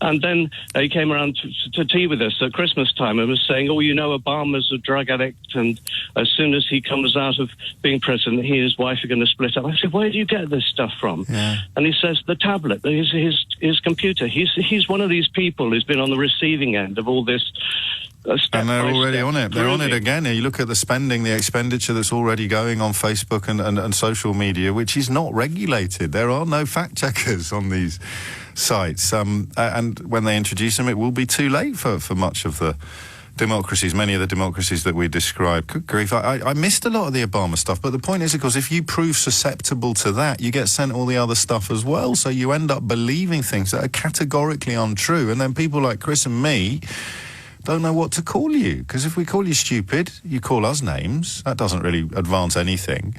S9: And then he came around to tea with us at Christmas time and was saying, oh, you know, Obama's a drug addict, and as soon as he comes out of being president, he and his wife are going to split up. I said, where do you get this stuff from? And he says, the tablet, his computer. He's one of these people who's been on the receiving end of all this.
S5: And they're already on it. They're on it again. You look at the spending, the expenditure that's already going on Facebook and social media, which is not regulated. There are no fact checkers on these sites. And when they introduce them, it will be too late for much of the democracies, many of the democracies that we describe. Good grief, I missed a lot of the Obama stuff, but the point is, of course, if you prove susceptible to that, you get sent all the other stuff as well, so you end up believing things that are categorically untrue, and then people like Chris and me don't know what to call you, because if we call you stupid, you call us names. That doesn't really advance anything.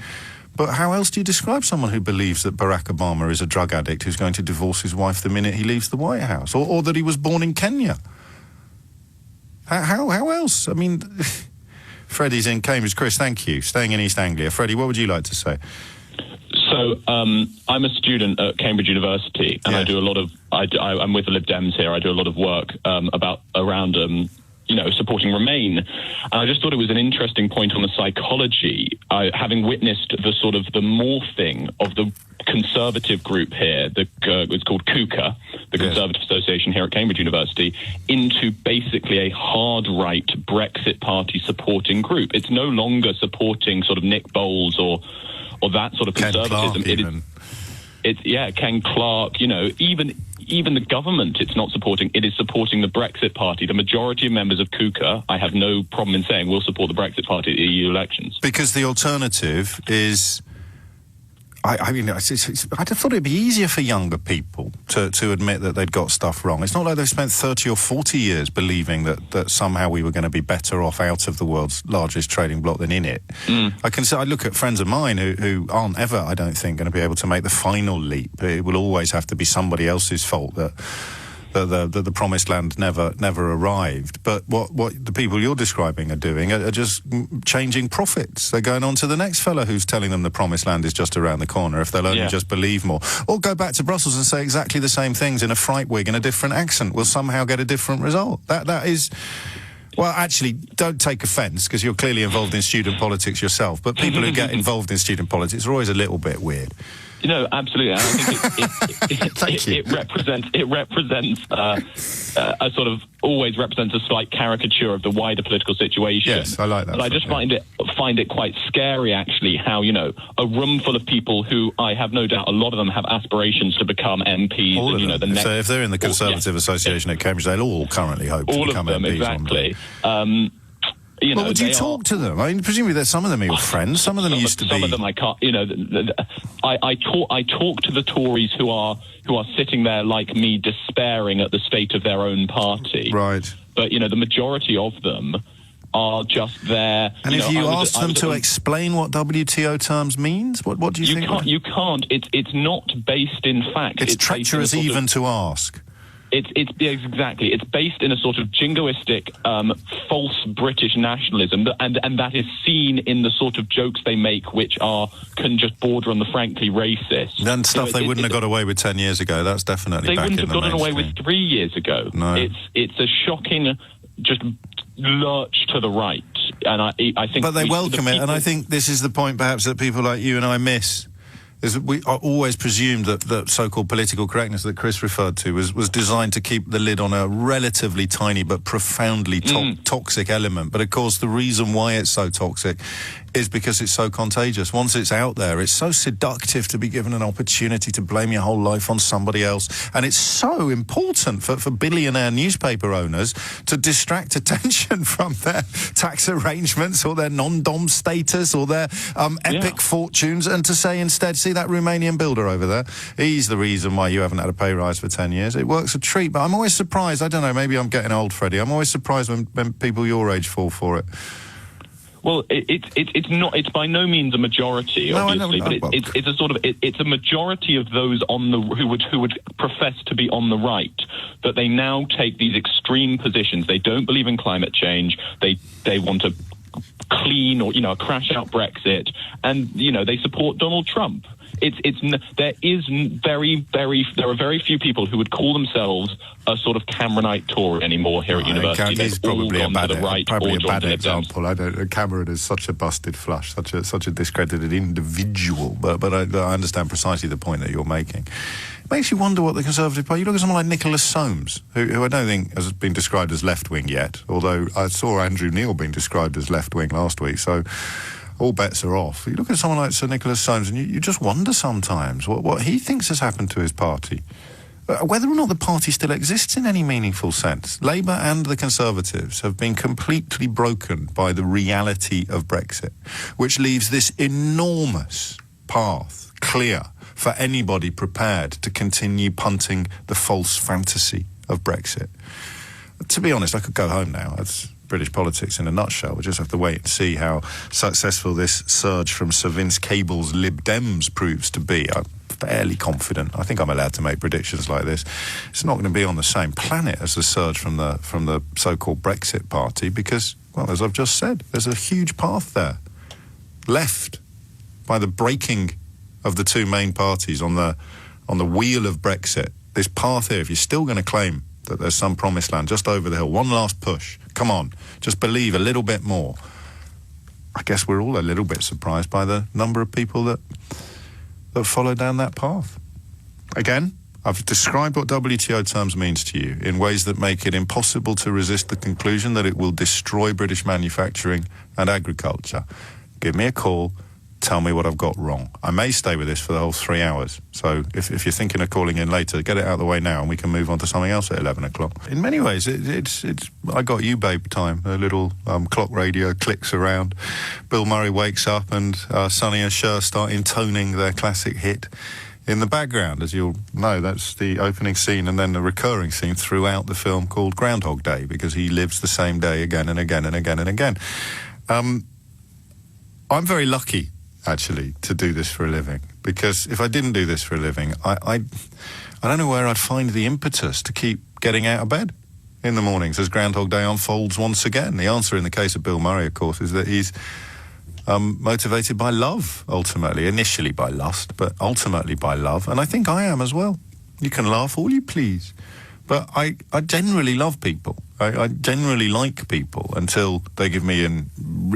S5: But how else do you describe someone who believes that Barack Obama is a drug addict who's going to divorce his wife the minute he leaves the White House, or that he was born in Kenya? How else? I mean, Freddie's in Cambridge. Chris, thank you. Staying in East Anglia. Freddie, what would you like to say?
S10: So I'm a student at Cambridge University, and I do a lot of. I'm with the Lib Dems here. I do a lot of work around supporting Remain. And I just thought it was an interesting point on the psychology. Having witnessed the morphing of the conservative group here, it's called KUKA, the Conservative Association here at Cambridge University, into basically a hard right Brexit party supporting group. It's no longer supporting sort of Nick Bowles or that sort of conservatism. Ken Clark, Ken Clark, even even the government it's not supporting, it is supporting the Brexit party. The majority of members of KUKA, I have no problem in saying, will support the Brexit party at the EU elections.
S5: Because the alternative is... I mean, I'd have thought it'd be easier for younger people to admit that they'd got stuff wrong. It's not like they've spent 30 or 40 years believing that somehow we were going to be better off out of the world's largest trading bloc than in it. I look at friends of mine who aren't ever, I don't think, going to be able to make the final leap. It will always have to be somebody else's fault that the promised land never arrived. But what the people you're describing are doing are just changing profits. They're going on to the next fellow who's telling them the promised land is just around the corner if they'll only just believe more. Or go back to Brussels and say exactly the same things in a fright wig and a different accent. We'll somehow get a different result. That is... Well, actually, don't take offence, because you're clearly involved in student politics yourself, but people who get involved in student politics are always a little bit weird.
S10: You know, absolutely. And I think it represents a sort of always represents a slight caricature of the wider political situation.
S5: Yes, I like that.
S10: But I just find it quite scary, actually, how, you know, a room full of people who I have no doubt a lot of them have aspirations to become MPs.
S5: All
S10: and,
S5: of
S10: you know,
S5: them. So if they're in the Conservative Association at Cambridge, they'll all currently hope to become
S10: all of them,
S5: MPs.
S10: exactly.
S5: You know, would you talk to them? I mean, presumably there's some of them are your friends. Some of them used to be.
S10: Some of them I can't. You know, I talk to the Tories who are sitting there like me, despairing at the state of their own party.
S5: Right.
S10: But you know, the majority of them are just there.
S5: And if you ask them to explain what WTO terms means, what do you think?
S10: You can't. It's not based in fact.
S5: It's treacherous even to ask.
S10: Exactly. It's based in a sort of jingoistic, false British nationalism, and that is seen in the sort of jokes they make, which can just border on the frankly racist.
S5: And stuff they wouldn't have got away with 10 years ago. That's definitely
S10: they
S5: back in the
S10: wouldn't have gotten away
S5: mainstream.
S10: with 3 years ago.
S5: No.
S10: It's a shocking, just lurch to the right, and I think.
S5: But they welcome it, and I think this is the point, perhaps, that people like you and I miss. Is that we are always presumed that the so-called political correctness that Chris referred to was designed to keep the lid on a relatively tiny but profoundly toxic element. But of course, the reason why it's so toxic is because it's so contagious. Once it's out there, it's so seductive to be given an opportunity to blame your whole life on somebody else. And it's so important for billionaire newspaper owners to distract attention from their tax arrangements or their non-dom status or their epic fortunes, and to say instead, see that Romanian builder over there? He's the reason why you haven't had a pay rise for 10 years. It works a treat, but I'm always surprised. I don't know, maybe I'm getting old, Freddie. I'm always surprised when people your age fall for it.
S10: Well, it's not. It's by no means a majority, obviously, but it's a sort of it's a majority of those who would profess to be on the right, but they now take these extreme positions. They don't believe in climate change. They want to clean or crash out Brexit, and they support Donald Trump. There are very few people who would call themselves a sort of Cameronite Tory anymore here at university.
S5: He's probably a bad
S10: example.
S5: Cameron is such a busted flush, such a discredited individual. But I understand precisely the point that you're making. It makes you wonder what the Conservative Party. You look at someone like Nicholas Soames, who I don't think has been described as left-wing yet, although I saw Andrew Neil being described as left-wing last week, so all bets are off. You look at someone like Sir Nicholas Soames and you just wonder sometimes what he thinks has happened to his party. Whether or not the party still exists in any meaningful sense. Labour and the Conservatives have been completely broken by the reality of Brexit, which leaves this enormous path clear for anybody prepared to continue punting the false fantasy of Brexit. To be honest, I could go home now. That's British politics in a nutshell. We'll just have to wait and see how successful this surge from Sir Vince Cable's Lib Dems proves to be. I'm fairly confident. I think I'm allowed to make predictions like this. It's not going to be on the same planet as the surge from the so-called Brexit party because, well, as I've just said, there's a huge path there left by the breaking of the two main parties on the wheel of Brexit. This path here, if you're still going to claim that there's some promised land just over the hill, one last push, come on, just believe a little bit more. I guess we're all a little bit surprised by the number of people that follow down that path. Again, I've described what WTO terms means to you in ways that make it impossible to resist the conclusion that it will destroy British manufacturing and agriculture. Give me a call, tell me what I've got wrong. I may stay with this for the whole 3 hours. So if you're thinking of calling in later, get it out of the way now and we can move on to something else at 11 o'clock. In many ways, it's I got you, babe time. A little clock radio clicks around. Bill Murray wakes up and Sonny and Cher start intoning their classic hit in the background. As you'll know, that's the opening scene and then the recurring scene throughout the film called Groundhog Day, because he lives the same day again and again and again and again. I'm very lucky, actually, to do this for a living, because if I didn't do this for a living, I don't know where I'd find the impetus to keep getting out of bed in the mornings as Groundhog Day unfolds once again. The answer in the case of Bill Murray, of course, is that he's motivated by love, ultimately. Initially by lust, but ultimately by love. And I think I am as well. You can laugh all you please. But I generally love people. I generally like people until they give me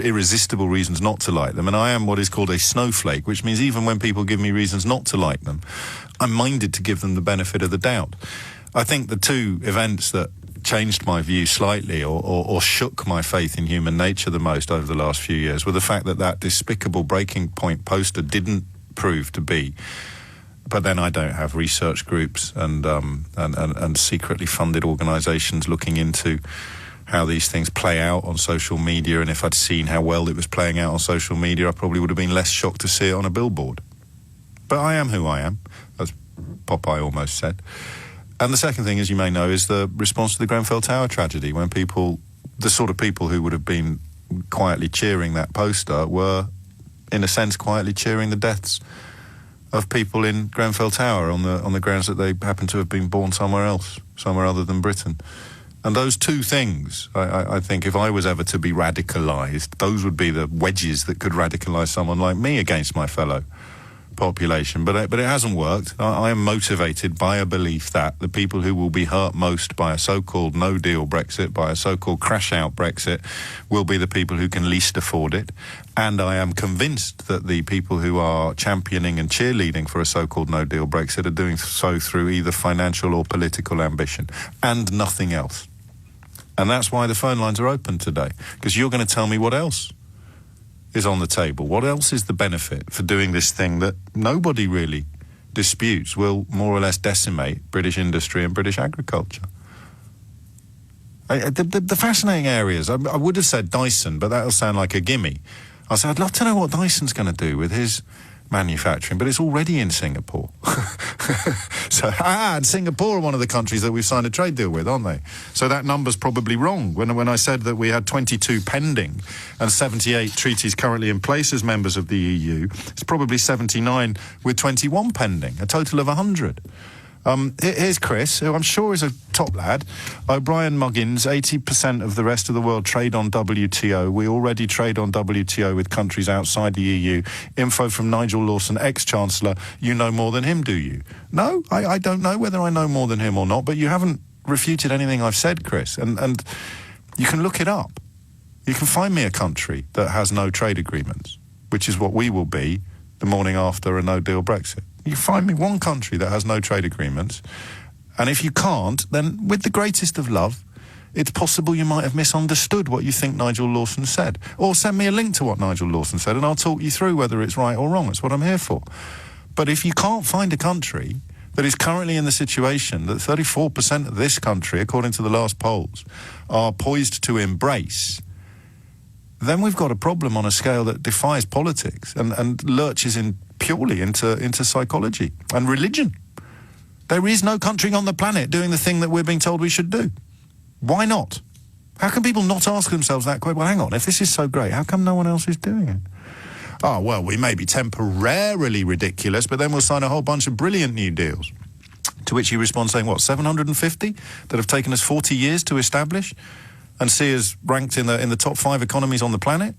S5: irresistible reasons not to like them. And I am what is called a snowflake, which means even when people give me reasons not to like them, I'm minded to give them the benefit of the doubt. I think the two events that changed my view slightly or shook my faith in human nature the most over the last few years were the fact that despicable Breaking Point poster didn't prove to be. But then I don't have research groups and secretly funded organisations looking into how these things play out on social media. And if I'd seen how well it was playing out on social media, I probably would have been less shocked to see it on a billboard. But I am who I am, as Popeye almost said. And the second thing, as you may know, is the response to the Grenfell Tower tragedy, when people, the sort of people who would have been quietly cheering that poster were, in a sense, quietly cheering the deaths of people in Grenfell Tower on the grounds that they happen to have been born somewhere else, somewhere other than Britain. And those two things, I think, if I was ever to be radicalised, those would be the wedges that could radicalise someone like me against my fellow population. But it hasn't worked. I am motivated by a belief that the people who will be hurt most by a so-called no-deal Brexit, by a so-called crash-out Brexit, will be the people who can least afford it. And I am convinced that the people who are championing and cheerleading for a so-called no-deal Brexit are doing so through either financial or political ambition, and nothing else. And that's why the phone lines are open today, because you're going to tell me what else is on the table. What else is the benefit for doing this thing that nobody really disputes will more or less decimate British industry and British agriculture? The fascinating areas, I would have said Dyson, but that'll sound like a gimme. I said, I'd love to know what Dyson's going to do with his manufacturing, but it's already in Singapore. And Singapore are one of the countries that we've signed a trade deal with, aren't they? So that number's probably wrong. When I said that we had 22 pending and 78 treaties currently in place as members of the EU, it's probably 79 with 21 pending, a total of 100. Here's Chris, who I'm sure is a top lad. O'Brien Muggins, 80% of the rest of the world trade on WTO. We already trade on WTO with countries outside the EU. Info from Nigel Lawson, ex-Chancellor. You know more than him, do you? No, I don't know whether I know more than him or not, but you haven't refuted anything I've said, Chris. And you can look it up. You can find me a country that has no trade agreements, which is what we will be the morning after a no-deal Brexit. You find me one country that has no trade agreements, and if you can't, then with the greatest of love, it's possible you might have misunderstood what you think Nigel Lawson said. Or send me a link to what Nigel Lawson said, and I'll talk you through whether it's right or wrong. That's what I'm here for. But if you can't find a country that is currently in the situation that 34% of this country, according to the last polls, are poised to embrace, then we've got a problem on a scale that defies politics and lurches in purely into psychology and religion. There is no country on the planet doing the thing that we're being told we should do. Why not? How can people not ask themselves that question? Well, hang on, if this is so great, how come no one else is doing it? Oh, well, we may be temporarily ridiculous, but then we'll sign a whole bunch of brilliant new deals. To which you respond saying, what, 750 that have taken us 40 years to establish and see us ranked in the top 5 economies on the planet?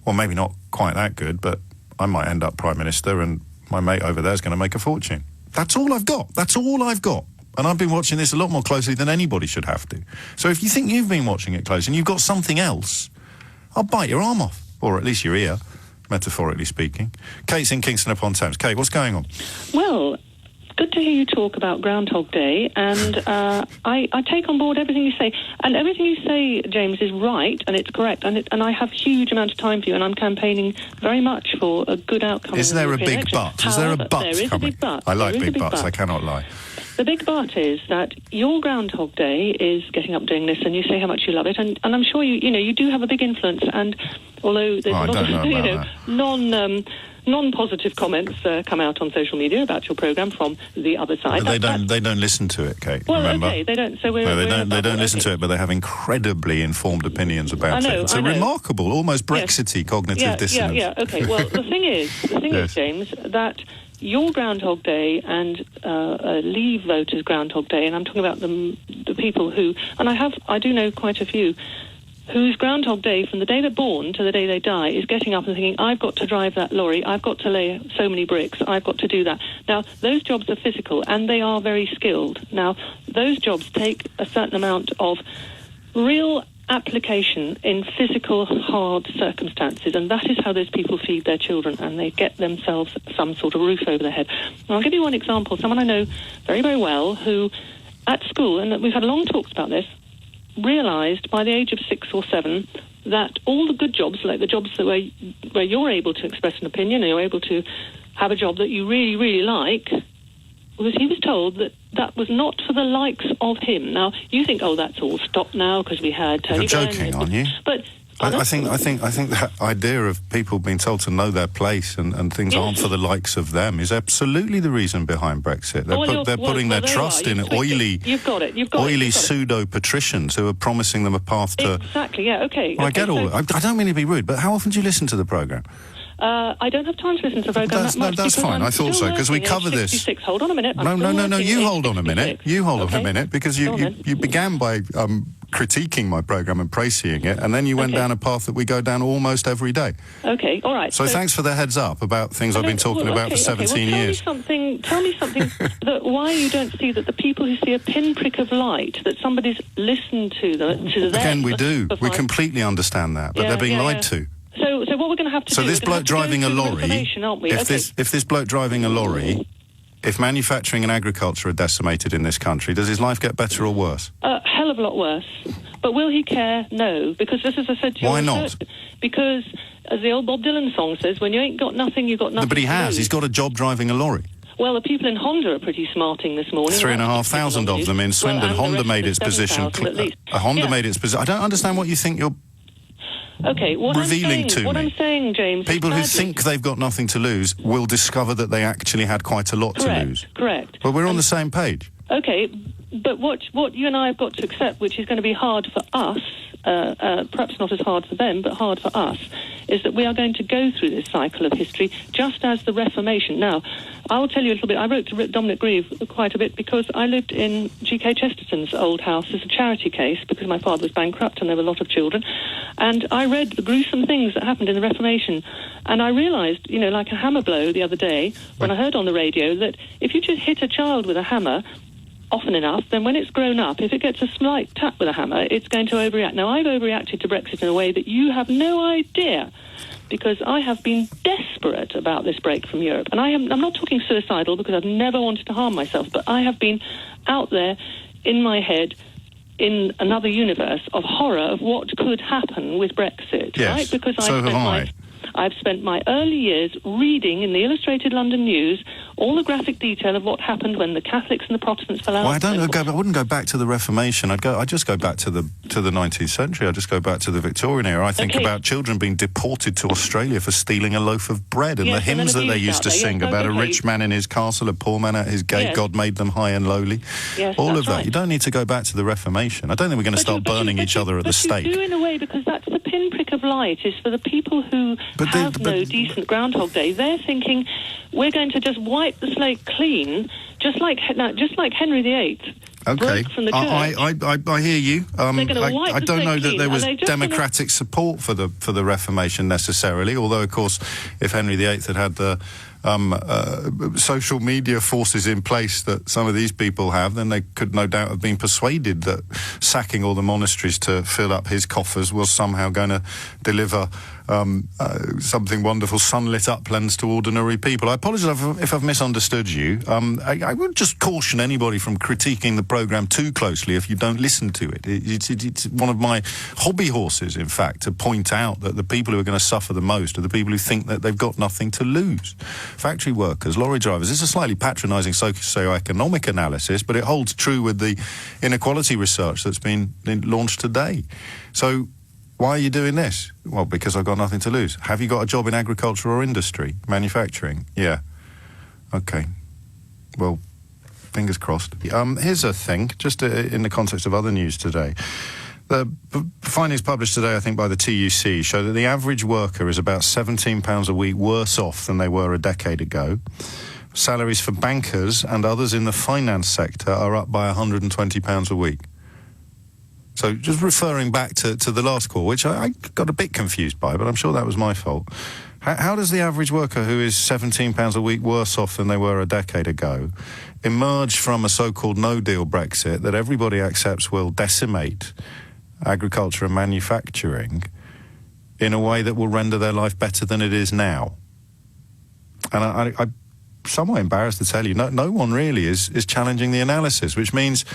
S5: Well, maybe not quite that good, but I might end up Prime Minister and my mate over there is going to make a fortune. That's all I've got. That's all I've got. And I've been watching this a lot more closely than anybody should have to. So if you think you've been watching it close and you've got something else, I'll bite your arm off. Or at least your ear, metaphorically speaking. Kate's in Kingston upon Thames. Kate, what's going on?
S11: Well, good to hear you talk about Groundhog Day, and I take on board everything you say. And everything you say, James, is right, and it's correct, and I have huge amount of time for you, and I'm campaigning very much for a good outcome.
S5: Is there a big but? Is there a but
S11: there is
S5: coming?
S11: a big but.
S5: I like big buts, I cannot lie.
S11: The big but is that your Groundhog Day is getting up doing this, and you say how much you love it, and I'm sure you do have a big influence, and although there's a lot of non-positive comments come out on social media about your programme from the other side.
S5: But they don't listen to it, Kate.
S11: Well,
S5: remember?
S11: okay, they don't. So
S5: they don't listen to it, but they have incredibly informed opinions about it. It's a remarkable, almost Brexity cognitive dissonance.
S11: Yeah. Okay. Well, the thing is, James, that your Groundhog Day and Leave voters' Groundhog Day, and I'm talking about the people who, and I do know quite a few, whose Groundhog Day, from the day they're born to the day they die, is getting up and thinking, I've got to drive that lorry, I've got to lay so many bricks, I've got to do that. Now, those jobs are physical, and they are very skilled. Now, those jobs take a certain amount of real application in physical, hard circumstances, and that is how those people feed their children, and they get themselves some sort of roof over their head. And I'll give you one example. Someone I know very, very well who, at school, and we've had long talks about this, realised by the age of 6 or 7 that all the good jobs, like the jobs that where you're able to express an opinion and you're able to have a job that you really, really like, because he was told that was not for the likes of him. Now, you think, that's all stopped now because we had Tony Blair.
S5: You're joking, aren't you?
S11: But
S5: I think that idea of people being told to know their place and things aren't for the likes of them is absolutely the reason behind Brexit. They're putting their trust in oily pseudo-patricians who are promising them a path to...
S11: Exactly, yeah, okay.
S5: I get all I don't mean to be rude, but how often do you listen to the programme?
S11: I don't have time to listen to the programme that much.
S5: That's fine. I thought so, because we cover this.
S11: 66. Hold on a minute.
S5: No. You hold on a minute. You hold on a minute, because you began by critiquing my programme and praising it, and then you went down a path that we go down almost every day.
S11: Okay, all right.
S5: So thanks for the heads up about things I've been talking about for 17 years.
S11: Tell me something that why you don't see that the people who see a pinprick of light, that somebody's listened to them.
S5: Again, we do. We completely understand that, but they're being lied to.
S11: So what we're going to have to do...
S5: So this bloke driving a lorry, if this bloke driving a lorry, if manufacturing and agriculture are decimated in this country, does his life get better or worse?
S11: A hell of a lot worse. But will he care? No. Because just as I said to you...
S5: Why not?
S11: Because, as the old Bob Dylan song says, when you ain't got nothing, you've got nothing.
S5: No, but he has. He's got a job driving a lorry.
S11: Well, the people in Honda are pretty smarting this morning.
S5: 3,500 of them in Swindon. Honda made its position. Honda made its position. I don't understand what you think you're...
S11: Okay, what I'm saying, James...
S5: People who think they've got nothing to lose will discover that they actually had quite a lot to lose.
S11: Correct.
S5: Well, we're on the same page.
S11: Okay, but what you and I have got to accept, which is going to be hard for us, perhaps not as hard for them, but hard for us, is that we are going to go through this cycle of history just as the Reformation. Now, I'll tell you a little bit. I wrote to Dominic Grieve quite a bit because I lived in G.K. Chesterton's old house as a charity case because my father was bankrupt and there were a lot of children. And I read the gruesome things that happened in the Reformation. And I realised, like a hammer blow the other day, when I heard on the radio that if you just hit a child with a hammer often enough, then when it's grown up, if it gets a slight tap with a hammer, it's going to overreact. Now, I've overreacted to Brexit in a way that you have no idea, because I have been desperate about this break from Europe. And I'm not talking suicidal, because I've never wanted to harm myself, but I have been out there in my head in another universe of horror of what could happen with Brexit, right? Because I've spent my early years reading in the Illustrated London News all the graphic detail of what happened when the Catholics and the Protestants fell out.
S5: Well, I wouldn't go back to the Reformation. I'd just go back to the 19th century. I'd just go back to the Victorian era. I think about children being deported to Australia for stealing a loaf of bread, and the hymns that they used to sing about a rich man in his castle, a poor man at his gate, God made them high and lowly.
S11: Yes,
S5: all of that. Right. You don't need to go back to the Reformation. I don't think we're going to start burning each other at the stake.
S11: You do, in a way, because that's the pinprick of light, is for the people who have no decent Groundhog Day. They're thinking, we're going to just wipe the slate clean, just like Henry VIII.
S5: Okay,
S11: from the church.
S5: I hear you. I don't know that there was democratic support for the Reformation necessarily. Although, of course, if Henry VIII had the social media forces in place that some of these people have, then they could no doubt have been persuaded that sacking all the monasteries to fill up his coffers was somehow going to deliver something wonderful, sunlit uplands to ordinary people. I apologise if I've misunderstood you. I would just caution anybody from critiquing the programme too closely if you don't listen to it. It's one of my hobby horses, in fact, to point out that the people who are going to suffer the most are the people who think that they've got nothing to lose. Factory workers, lorry drivers. It's a slightly patronising socio-economic analysis, but it holds true with the inequality research that's been launched today. So why are you doing this? Well, because I've got nothing to lose. Have you got a job in agriculture or industry? Manufacturing? Yeah. Okay. Well, fingers crossed. Here's a thing, just in the context of other news today. The findings published today, I think, by the TUC show that the average worker is about £17 a week worse off than they were a decade ago. Salaries for bankers and others in the finance sector are up by £120 a week. So just referring back to the last call, which I got a bit confused by, but I'm sure that was my fault. How does the average worker who is £17 a week worse off than they were a decade ago emerge from a so-called no-deal Brexit that everybody accepts will decimate agriculture and manufacturing in a way that will render their life better than it is now? And I'm somewhat embarrassed to tell you, no one really is challenging the analysis, which means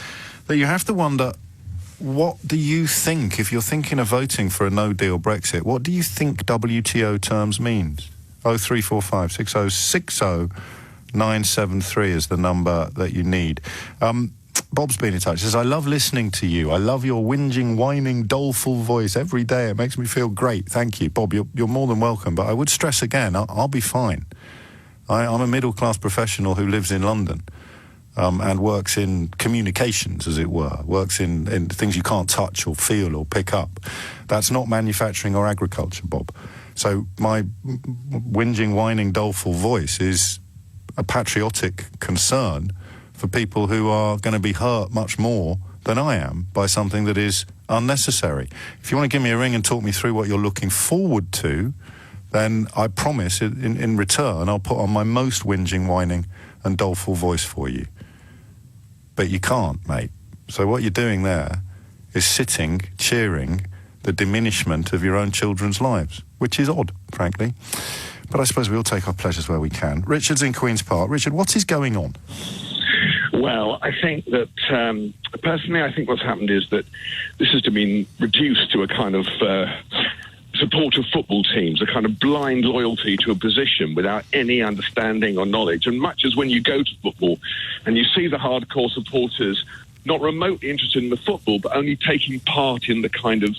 S5: that you have to wonder, what do you think, if you're thinking of voting for a no-deal Brexit, what do you think WTO terms means? 0345 6060 973 is the number that you need. Bob's been in touch. He says, I love listening to you. I love your whinging, whining, doleful voice every day. It makes me feel great. Thank you. Bob, you're more than welcome. But I would stress again, I'll be fine. I'm a middle-class professional who lives in London. And works in communications, as it were, works in things you can't touch or feel or pick up. That's not manufacturing or agriculture, Bob. So my whinging, whining, doleful voice is a patriotic concern for people who are going to be hurt much more than I am by something that is unnecessary. If you want to give me a ring and talk me through what you're looking forward to, then I promise in return I'll put on my most whinging, whining and doleful voice for you. But you can't, mate. So what you're doing there is sitting, cheering the diminishment of your own children's lives, which is odd, frankly. But I suppose we all take our pleasures where we can. Richard's in Queen's Park. Richard, what is going on?
S12: Well, I think that, personally, I think what's happened is that this has been reduced to a kind of support of football teams, a kind of blind loyalty to a position without any understanding or knowledge. And much as when you go to football and you see the hardcore supporters not remotely interested in the football, but only taking part in the kind of,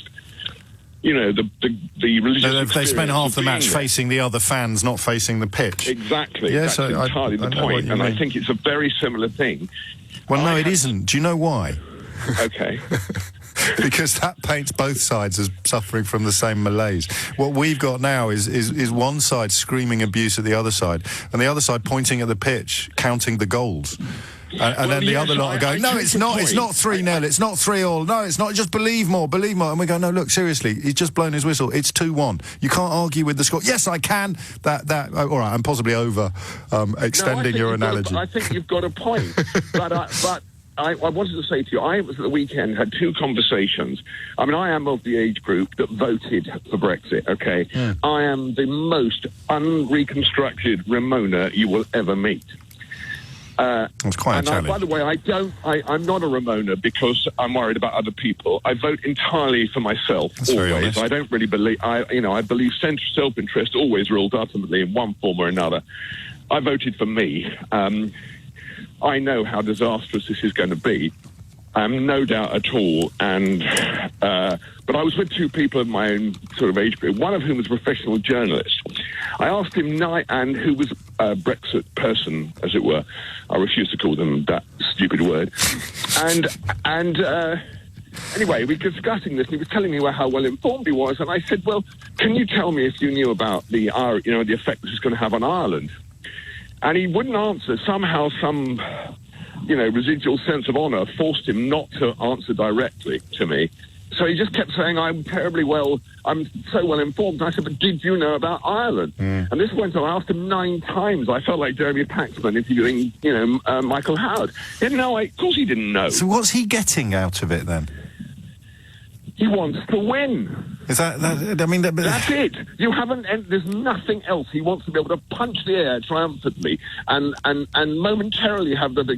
S12: you know, the religious.
S5: They spent half the match facing the other fans, not facing the pitch.
S12: Exactly.
S5: Yes,
S12: that's entirely the point. And I think it's a very similar thing.
S5: Well, no, it isn't. Do you know why?
S12: Okay.
S5: Because that paints both sides as suffering from the same malaise. What we've got now is one side screaming abuse at the other side, and the other side pointing at the pitch, counting the goals. And then the other lot are going, no, it's not 3-0, it's not 3-3, no, it's not, just believe more. And we go, no, look, seriously, he's just blown his whistle, it's 2-1. You can't argue with the score. Yes, I can. All right, I'm possibly extending your analogy.
S12: I think you've got a point. but I wanted to say to you, I was at the weekend, had two conversations. I mean, I am of the age group that voted for Brexit, okay? Yeah. I am the most unreconstructed Ramona you will ever meet.
S5: It's quite a challenge.
S12: By the way, I'm not a Ramona because I'm worried about other people. I vote entirely for myself.
S5: That's
S12: always. I don't really believe. I believe self-interest always rules ultimately in one form or another. I voted for me. I know how disastrous this is going to be. No doubt at all. And but I was with two people of my own sort of age group, one of whom was a professional journalist. I asked him, and who was a Brexit person, as it were. I refuse to call them that stupid word. And anyway, we were discussing this, and he was telling me how well informed he was. And I said, well, can you tell me if you knew about the effect this is going to have on Ireland? And he wouldn't answer. Somehow some residual sense of honour forced him not to answer directly to me. So he just kept saying, I'm so well informed. And I said, but did you know about Ireland? And this went on. I asked him 9 times. I felt like Jeremy Paxman interviewing, Michael Howard. He had no, of course he didn't know.
S5: So what's he getting out of it then?
S12: He wants to win.
S5: Is that I mean...
S12: That's it. You haven't... There's nothing else. He wants to be able to punch the air triumphantly and momentarily have the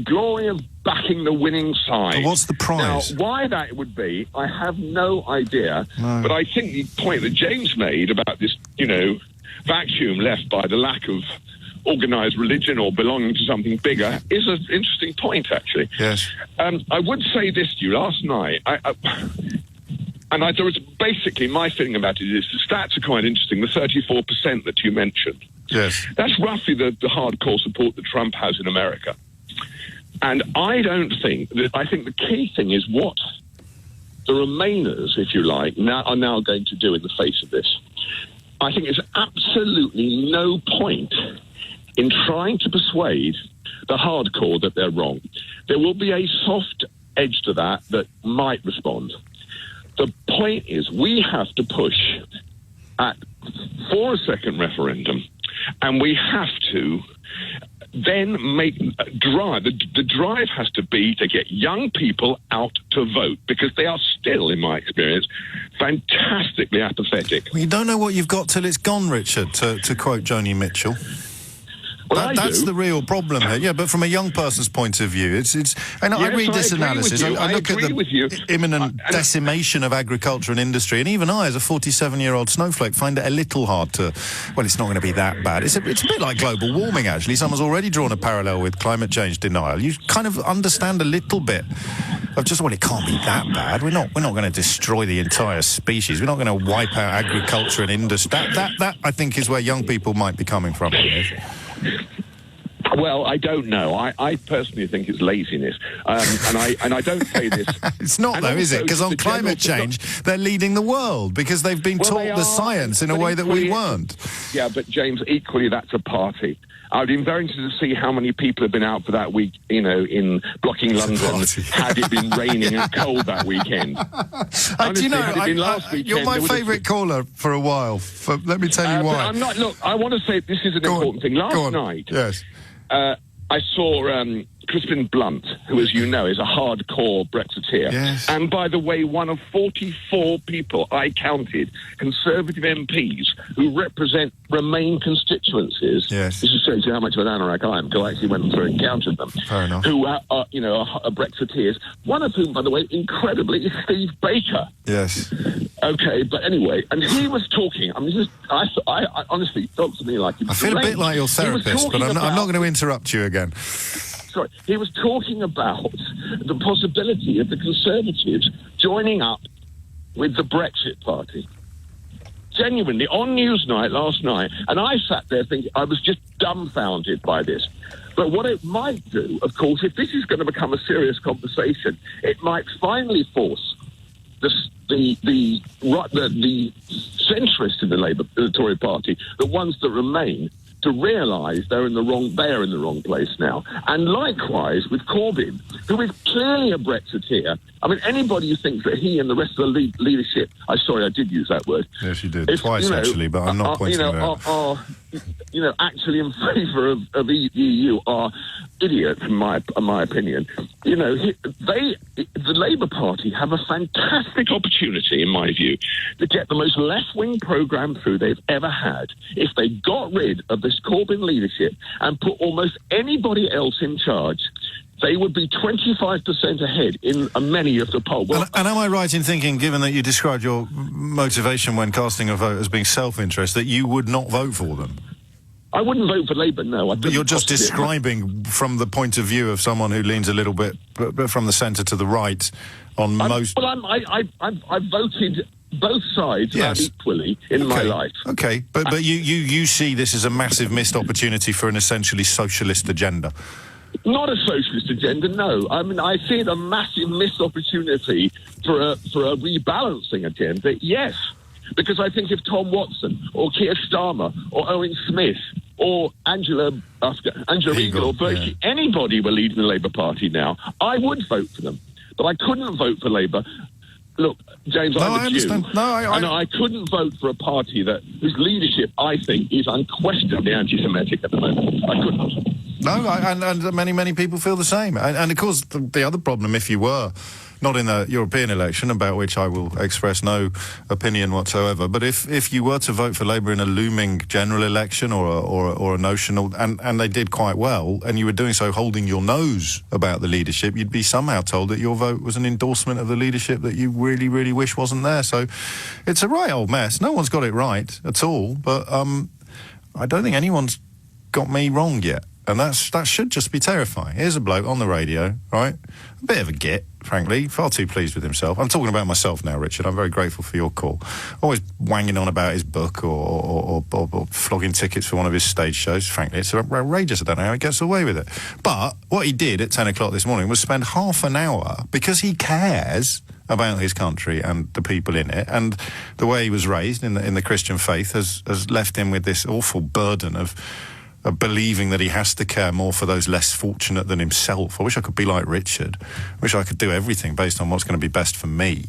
S12: glory of backing the winning side.
S5: But what's the prize?
S12: Now, why that would be, I have no idea.
S5: No.
S12: But I think the point that James made about this, vacuum left by the lack of organised religion or belonging to something bigger is an interesting point, actually.
S5: Yes.
S12: I would say this to you. Last night, there was basically my feeling about it is the stats are quite interesting. The 34% that you mentioned.
S5: Yes.
S12: That's roughly the hardcore support that Trump has in America. And I think the key thing is what the Remainers, if you like, are now going to do in the face of this. I think there's absolutely no point in trying to persuade the hardcore that they're wrong. There will be a soft edge to that might respond. The point is we have to push for a second referendum, and we have to then the drive has to be to get young people out to vote, because they are still, in my experience, fantastically apathetic.
S5: Well, you don't know what you've got till it's gone, Richard, to quote Joni Mitchell.
S12: Well,
S5: that's the real problem here. Yeah, but from a young person's point of view, I read this analysis. I look at the imminent decimation of agriculture and industry, and even I, as a 47-year-old snowflake, find it a little hard to. Well, it's not going to be that bad. It's a bit like global warming. Actually, someone's already drawn a parallel with climate change denial. You kind of understand a little bit of just, well, it can't be that bad. We're not going to destroy the entire species. We're not going to wipe out agriculture and industry. That I think is where young people might be coming from.
S12: Well, I don't know. I personally think it's laziness, and I don't say this.
S5: It's not, though, is it? Because on climate change, they're leading the world because they've been taught the science in a way that we weren't.
S12: Yeah, but James, equally, that's a party. I'd been very interested to see how many people have been out for that week, in blocking London, had it been raining and cold that weekend.
S5: Do you know, you're my favourite caller for a while. Let me tell you why.
S12: I'm not. Look, I want to say this is an important thing. Last night,
S5: yes,
S12: I saw Crispin Blunt, who, as you know, is a hardcore Brexiteer.
S5: Yes.
S12: And, by the way, one of 44 people I counted, Conservative MPs, who represent Remain constituencies.
S5: Yes.
S12: This just shows you how much of an anorak I am, because I actually went through and counted them.
S5: Fair enough.
S12: Who are Brexiteers. One of whom, by the way, incredibly, is Steve Baker.
S5: Yes.
S12: Okay, but anyway, and he was talking. I mean, I honestly felt to me like he was
S5: I feel a bit like your therapist, but I'm not going to interrupt you again.
S12: Sorry, he was talking about the possibility of the Conservatives joining up with the Brexit Party. Genuinely, on Newsnight last night, and I sat there thinking, I was just dumbfounded by this. But what it might do, of course, if this is going to become a serious conversation, it might finally force the centrists in the Tory Party, the ones that remain, to realise they're in the wrong place now. And likewise with Corbyn, who is clearly a Brexiteer. I mean, anybody who thinks that he and the rest of the leadership, I did use that word.
S5: Yes, you did. Twice, actually, but I'm not pointing it out.
S12: Are actually in favour of the EU are idiots, in my opinion. The Labour Party have a fantastic opportunity, in my view, to get the most left-wing programme through they've ever had if they got rid of this Corbyn leadership and put almost anybody else in charge. They would be 25% ahead in many of the polls.
S5: And am I right in thinking, given that you described your motivation when casting a vote as being self-interest, that you would not vote for them?
S12: I wouldn't vote for Labour, no.
S5: But you're just describing from the point of view of someone who leans a little bit from the centre to the right on most...
S12: Well, I've voted both sides equally in my life.
S5: Okay, but you see this as a massive missed opportunity for an essentially socialist agenda.
S12: Not a socialist agenda, no. I mean, I see it a massive missed opportunity for a rebalancing agenda, yes. Because I think if Tom Watson or Keir Starmer or Owen Smith or Angela Eagle or virtually anybody were leading the Labour Party now, I would vote for them. But I couldn't vote for Labour Look, James,
S5: No,
S12: I'm
S5: I
S12: a
S5: understand.
S12: Jew,
S5: No,
S12: and I couldn't vote for a party whose leadership, I think, is unquestionably anti-Semitic at the moment. I couldn't.
S5: No, and many people feel the same. And of course, the other problem, if you were not in the European election, about which I will express no opinion whatsoever, but if you were to vote for Labour in a looming general election or a notional, and they did quite well, and you were doing so holding your nose about the leadership, you'd be somehow told that your vote was an endorsement of the leadership that you really, really wish wasn't there. So it's a right old mess. No one's got it right at all, but I don't think anyone's got me wrong yet. And that should just be terrifying. Here's a bloke on the radio, right? A bit of a git, frankly, far too pleased with himself. I'm talking about myself now, Richard. I'm very grateful for your call. Always wanging on about his book or flogging tickets for one of his stage shows. Frankly, it's outrageous. I don't know how he gets away with it. But what he did at 10 o'clock this morning was spend half an hour, because he cares about his country and the people in it, and the way he was raised in the Christian faith has left him with this awful burden of believing that he has to care more for those less fortunate than himself. I wish I could be like Richard. I wish I could do everything based on what's going to be best for me.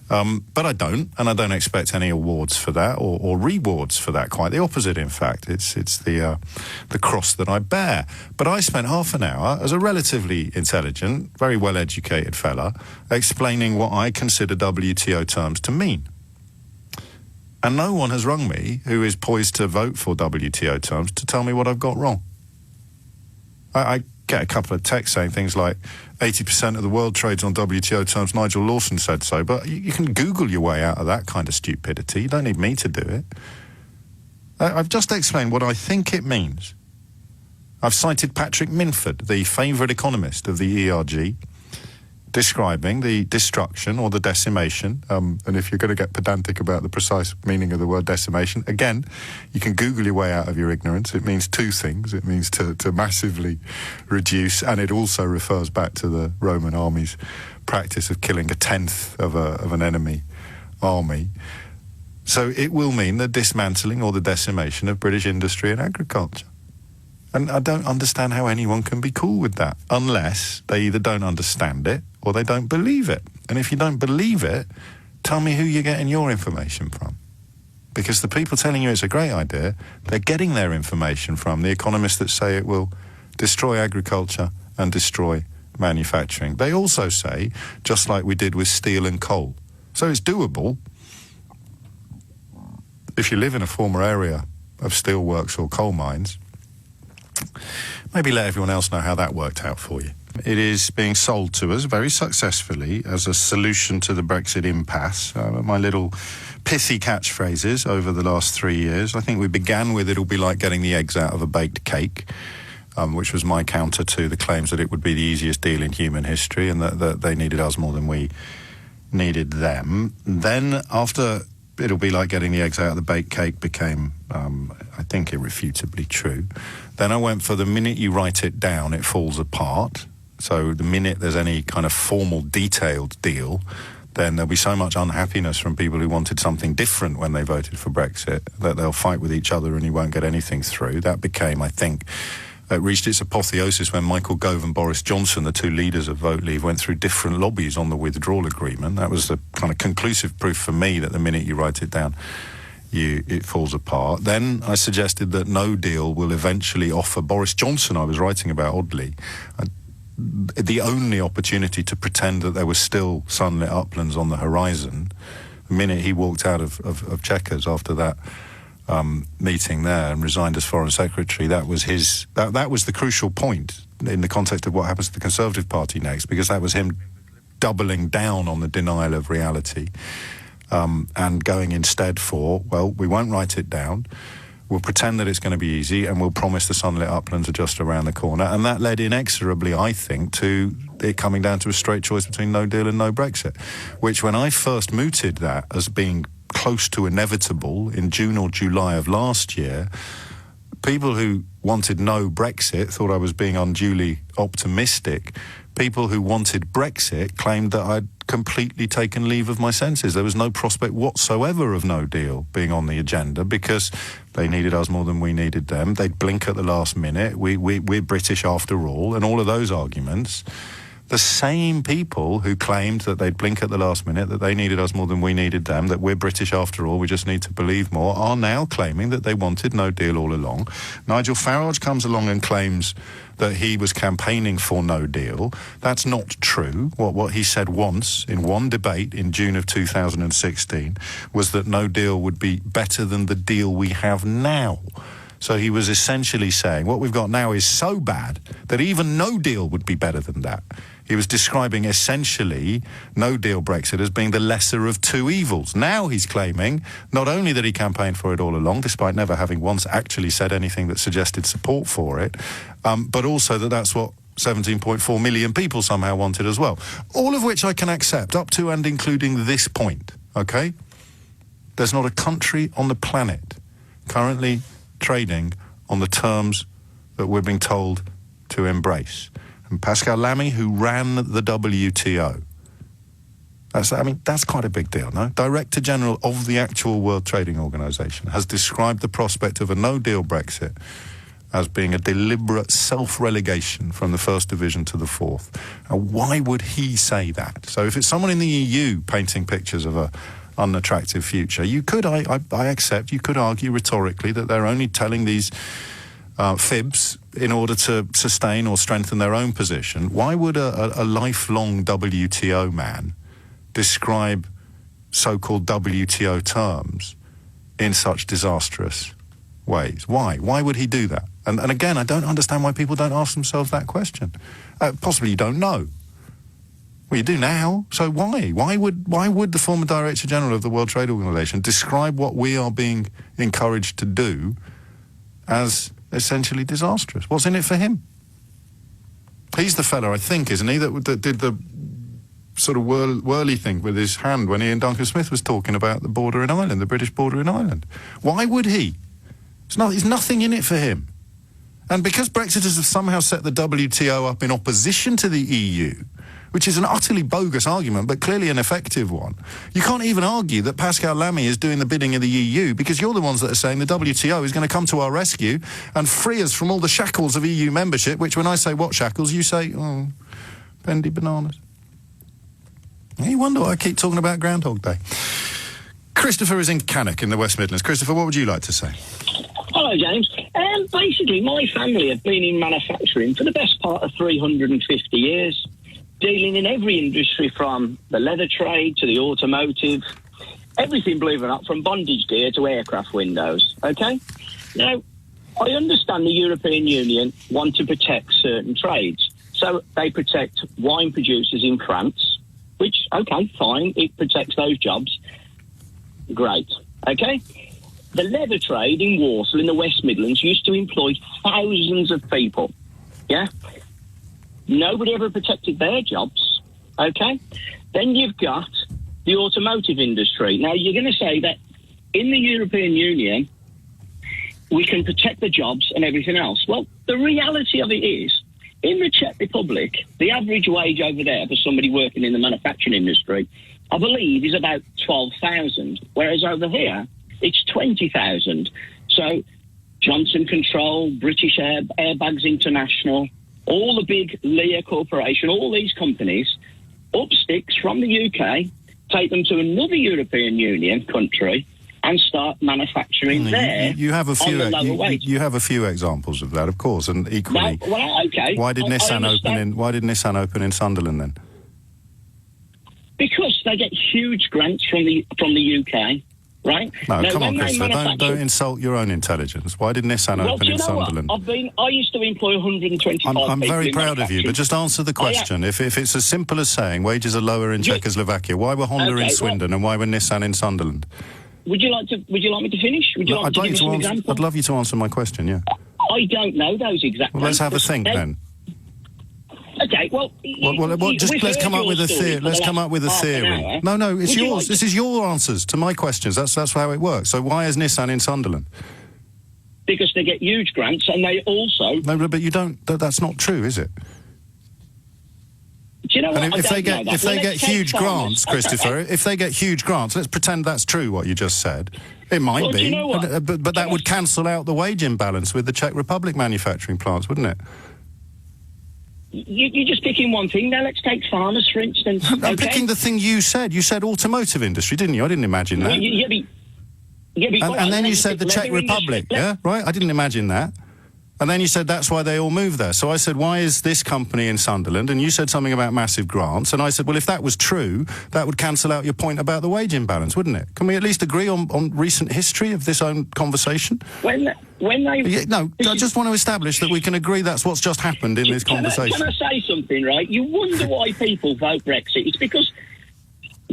S5: But I don't, and I don't expect any awards for that or rewards for that. Quite the opposite, in fact. It's the cross that I bear. But I spent half an hour as a relatively intelligent, very well-educated fella explaining what I consider WTO terms to mean. And no one has rung me who is poised to vote for WTO terms to tell me what I've got wrong. I get a couple of texts saying things like 80% of the world trades on WTO terms, Nigel Lawson said so, but you can Google your way out of that kind of stupidity. You don't need me to do it. I've just explained what I think it means. I've cited Patrick Minford, the favoured economist of the ERG, describing the destruction or the decimation, and if you're going to get pedantic about the precise meaning of the word decimation, again, you can Google your way out of your ignorance. It means two things. It means to massively reduce, and it also refers back to the Roman army's practice of killing a tenth of an enemy army. So it will mean the dismantling or the decimation of British industry and agriculture. And I don't understand how anyone can be cool with that, unless they either don't understand it or they don't believe it. And if you don't believe it, tell me who you're getting your information from. Because the people telling you it's a great idea, they're getting their information from the economists that say it will destroy agriculture and destroy manufacturing. They also say, just like we did with steel and coal. So it's doable. If you live in a former area of steelworks or coal mines, maybe let everyone else know how that worked out for you. It is being sold to us very successfully as a solution to the Brexit impasse. My little pithy catchphrases over the last 3 years. I think we began with it'll be like getting the eggs out of a baked cake, which was my counter to the claims that it would be the easiest deal in human history and that they needed us more than we needed them. Then after it'll be like getting the eggs out of the baked cake became, I think, irrefutably true. Then I went for the minute you write it down, it falls apart. So the minute there's any kind of formal, detailed deal, then there'll be so much unhappiness from people who wanted something different when they voted for Brexit that they'll fight with each other and you won't get anything through. That became, I think, reached its apotheosis when Michael Gove and Boris Johnson, the two leaders of Vote Leave, went through different lobbies on the withdrawal agreement. That was the kind of conclusive proof for me that the minute you write it down, it falls apart. Then I suggested that no deal will eventually offer Boris Johnson, I was writing about oddly, the only opportunity to pretend that there was still sunlit uplands on the horizon. The minute he walked out of Chequers after that meeting there and resigned as Foreign Secretary, that was that was the crucial point in the context of what happens to the Conservative Party next, because that was him doubling down on the denial of reality and going instead for, well, we won't write it down, we'll pretend that it's going to be easy, and we'll promise the sunlit uplands are just around the corner. And that led inexorably, I think, to it coming down to a straight choice between no deal and no Brexit, which when I first mooted that as being close to inevitable in June or July of last year, people who wanted no Brexit thought I was being unduly optimistic. People who wanted Brexit claimed that I'd completely taken leave of my senses. There was no prospect whatsoever of no deal being on the agenda because they needed us more than we needed them. They'd blink at the last minute. We're British after all. And all of those arguments, The same people who claimed that they'd blink at the last minute, that they needed us more than we needed them, that we're British after all, we just need to believe more, are now claiming that they wanted no deal all along. Nigel Farage comes along and claims that he was campaigning for no deal. That's not true. What he said once in one debate in June of 2016 was that no deal would be better than the deal we have now. So he was essentially saying what we've got now is so bad that even no deal would be better than that. He was describing essentially no deal Brexit as being the lesser of two evils. Now he's claiming not only that he campaigned for it all along, despite never having once actually said anything that suggested support for it, but also that that's what 17.4 million people somehow wanted as well. All of which I can accept, up to and including this point, okay? There's not a country on the planet currently trading on the terms that we're being told to embrace. And Pascal Lamy, who ran the WTO, that's quite a big deal, no? Director General of the actual World Trading Organization has described the prospect of a no-deal Brexit as being a deliberate self-relegation from the first division to the fourth. Now, why would he say that? So if it's someone in the EU painting pictures of a unattractive future, you could, I accept, you could argue rhetorically that they're only telling these fibs in order to sustain or strengthen their own position. Why would a lifelong WTO man describe so-called WTO terms in such disastrous ways? Why? Why would he do that? And again, I don't understand why people don't ask themselves that question. Possibly you don't know. Well, you do now, so why? Why would the former Director General of the World Trade Organization describe what we are being encouraged to do as essentially disastrous? What's in it for him? He's the fella, I think, isn't he, that did the sort of whirly thing with his hand when Ian Duncan Smith was talking about the border in Ireland, the British border in Ireland. Why would he? There's nothing in it for him. And because Brexiters have somehow set the WTO up in opposition to the EU, which is an utterly bogus argument, but clearly an effective one, you can't even argue that Pascal Lamy is doing the bidding of the EU, because you're the ones that are saying the WTO is going to come to our rescue and free us from all the shackles of EU membership, which when I say what shackles, you say, oh, bendy bananas. You wonder why I keep talking about Groundhog Day. Christopher is in Cannock in the West Midlands. Christopher, what would you like to say?
S13: Hello, James. Basically, my family have been in manufacturing for the best part of 350 years, dealing in every industry from the leather trade to the automotive, everything, believe it or not, from bondage gear to aircraft windows, okay? Now, I understand the European Union want to protect certain trades. So they protect wine producers in France, which, okay, fine, it protects those jobs. Great, okay? The leather trade in Walsall in the West Midlands used to employ thousands of people, yeah? Nobody ever protected their jobs, okay? Then you've got the automotive industry. Now, you're going to say that in the European Union, we can protect the jobs and everything else. Well, the reality of it is, in the Czech Republic, the average wage over there for somebody working in the manufacturing industry, I believe, is about 12,000, whereas over here, it's 20,000. So Johnson Control, British Airbags International, all the big Lear Corporation, all these companies, up sticks from the UK, take them to another European Union country and start manufacturing there.
S5: You have a few.
S13: On the lower wage.
S5: You have a few examples of that, of course, and equally.
S13: Well, okay.
S5: Why did Nissan open in Sunderland then?
S13: Because they get huge grants from the UK. Right?
S5: No,
S13: now,
S5: come on, Christopher. Don't insult your own intelligence. Why did Nissan open in Sunderland?
S13: I used to employ 125 people.
S5: I'm very proud of you, but just answer the question. If it's as simple as saying wages are lower in Czechoslovakia, why were Honda in Swindon and why were Nissan in Sunderland?
S13: Would you like me to finish? Would you like to give me some examples?
S5: I'd love you to answer my question, yeah.
S13: I don't know those exact
S5: Well, let's have a think then.
S13: Okay,
S5: let's come up with a theory. Let's come up with a theory. No, it's yours. This is your answers to my questions. That's how it works. So why is Nissan in Sunderland?
S13: Because they get huge grants, and they also.
S5: No, but you don't. That's not true, is it?
S13: Do you know what?
S5: And if they get huge grants, Christopher, if they get huge grants, let's pretend that's true what you just said. It might be,
S13: do you know what?
S5: but that would cancel out the wage imbalance with the Czech Republic manufacturing plants, wouldn't it?
S13: You're just picking one thing. Now let's take farmers, for instance.
S5: I'm picking the thing you said. You said automotive industry, didn't you? I didn't imagine that. And then you said the Czech Republic, yeah? Right? I didn't imagine that. And then you said that's why they all moved there. So I said, why is this company in Sunderland? And you said something about massive grants. And I said, well, if that was true, that would cancel out your point about the wage imbalance, wouldn't it? Can we at least agree on recent history of this own conversation?
S13: When they...
S5: No, I just want to establish that we can agree that's what's just happened in this conversation.
S13: Can I say something, right? You wonder why people vote Brexit. It's because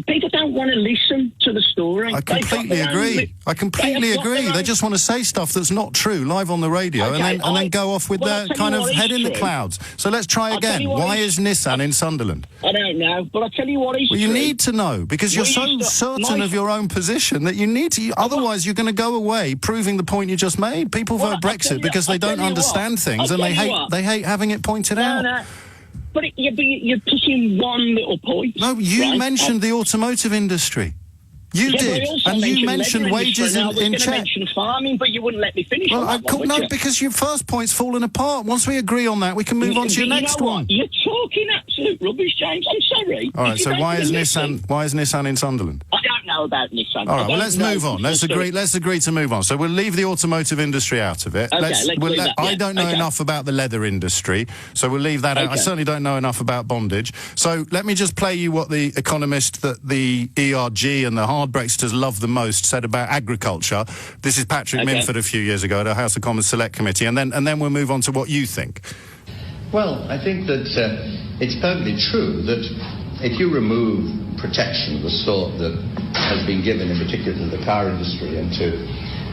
S13: people don't want to listen to the story.
S5: I completely agree. They just want to say stuff that's not true live on the radio and then go off with their kind of head in the clouds. So let's try again. Why is Nissan in Sunderland?
S13: I don't know, but I'll tell you what is true.
S5: Well, you need to know, because you're so certain of your own position that you need to... Otherwise, you're going to go away proving the point you just made. People vote Brexit because they don't understand things and they hate having it pointed out.
S13: No. But you're picking one little point.
S5: No, you mentioned the automotive industry. You did, and you mentioned wages in Czech.
S13: I was going to mention farming, but you wouldn't let me finish.
S5: Because your first point's fallen apart. Once we agree on that, we can move on to your next one.
S13: You're talking absolute rubbish, James. I'm sorry.
S5: All right. So why is Nissan in Sunderland?
S13: I don't know about Nissan.
S5: All right. Well, let's move on. Let's agree to move on. So we'll leave the automotive industry out of it. I don't know enough about the leather industry, so we'll leave that out. I certainly don't know enough about bondage. So let me just play you what the economist that the ERG and the hard Brexiters love the most said about agriculture. This is Patrick Minford a few years ago at a House of Commons Select Committee, and then we'll move on to what you think.
S8: Well, I think that it's perfectly true that if you remove protection of the sort that has been given in particular to the car industry and to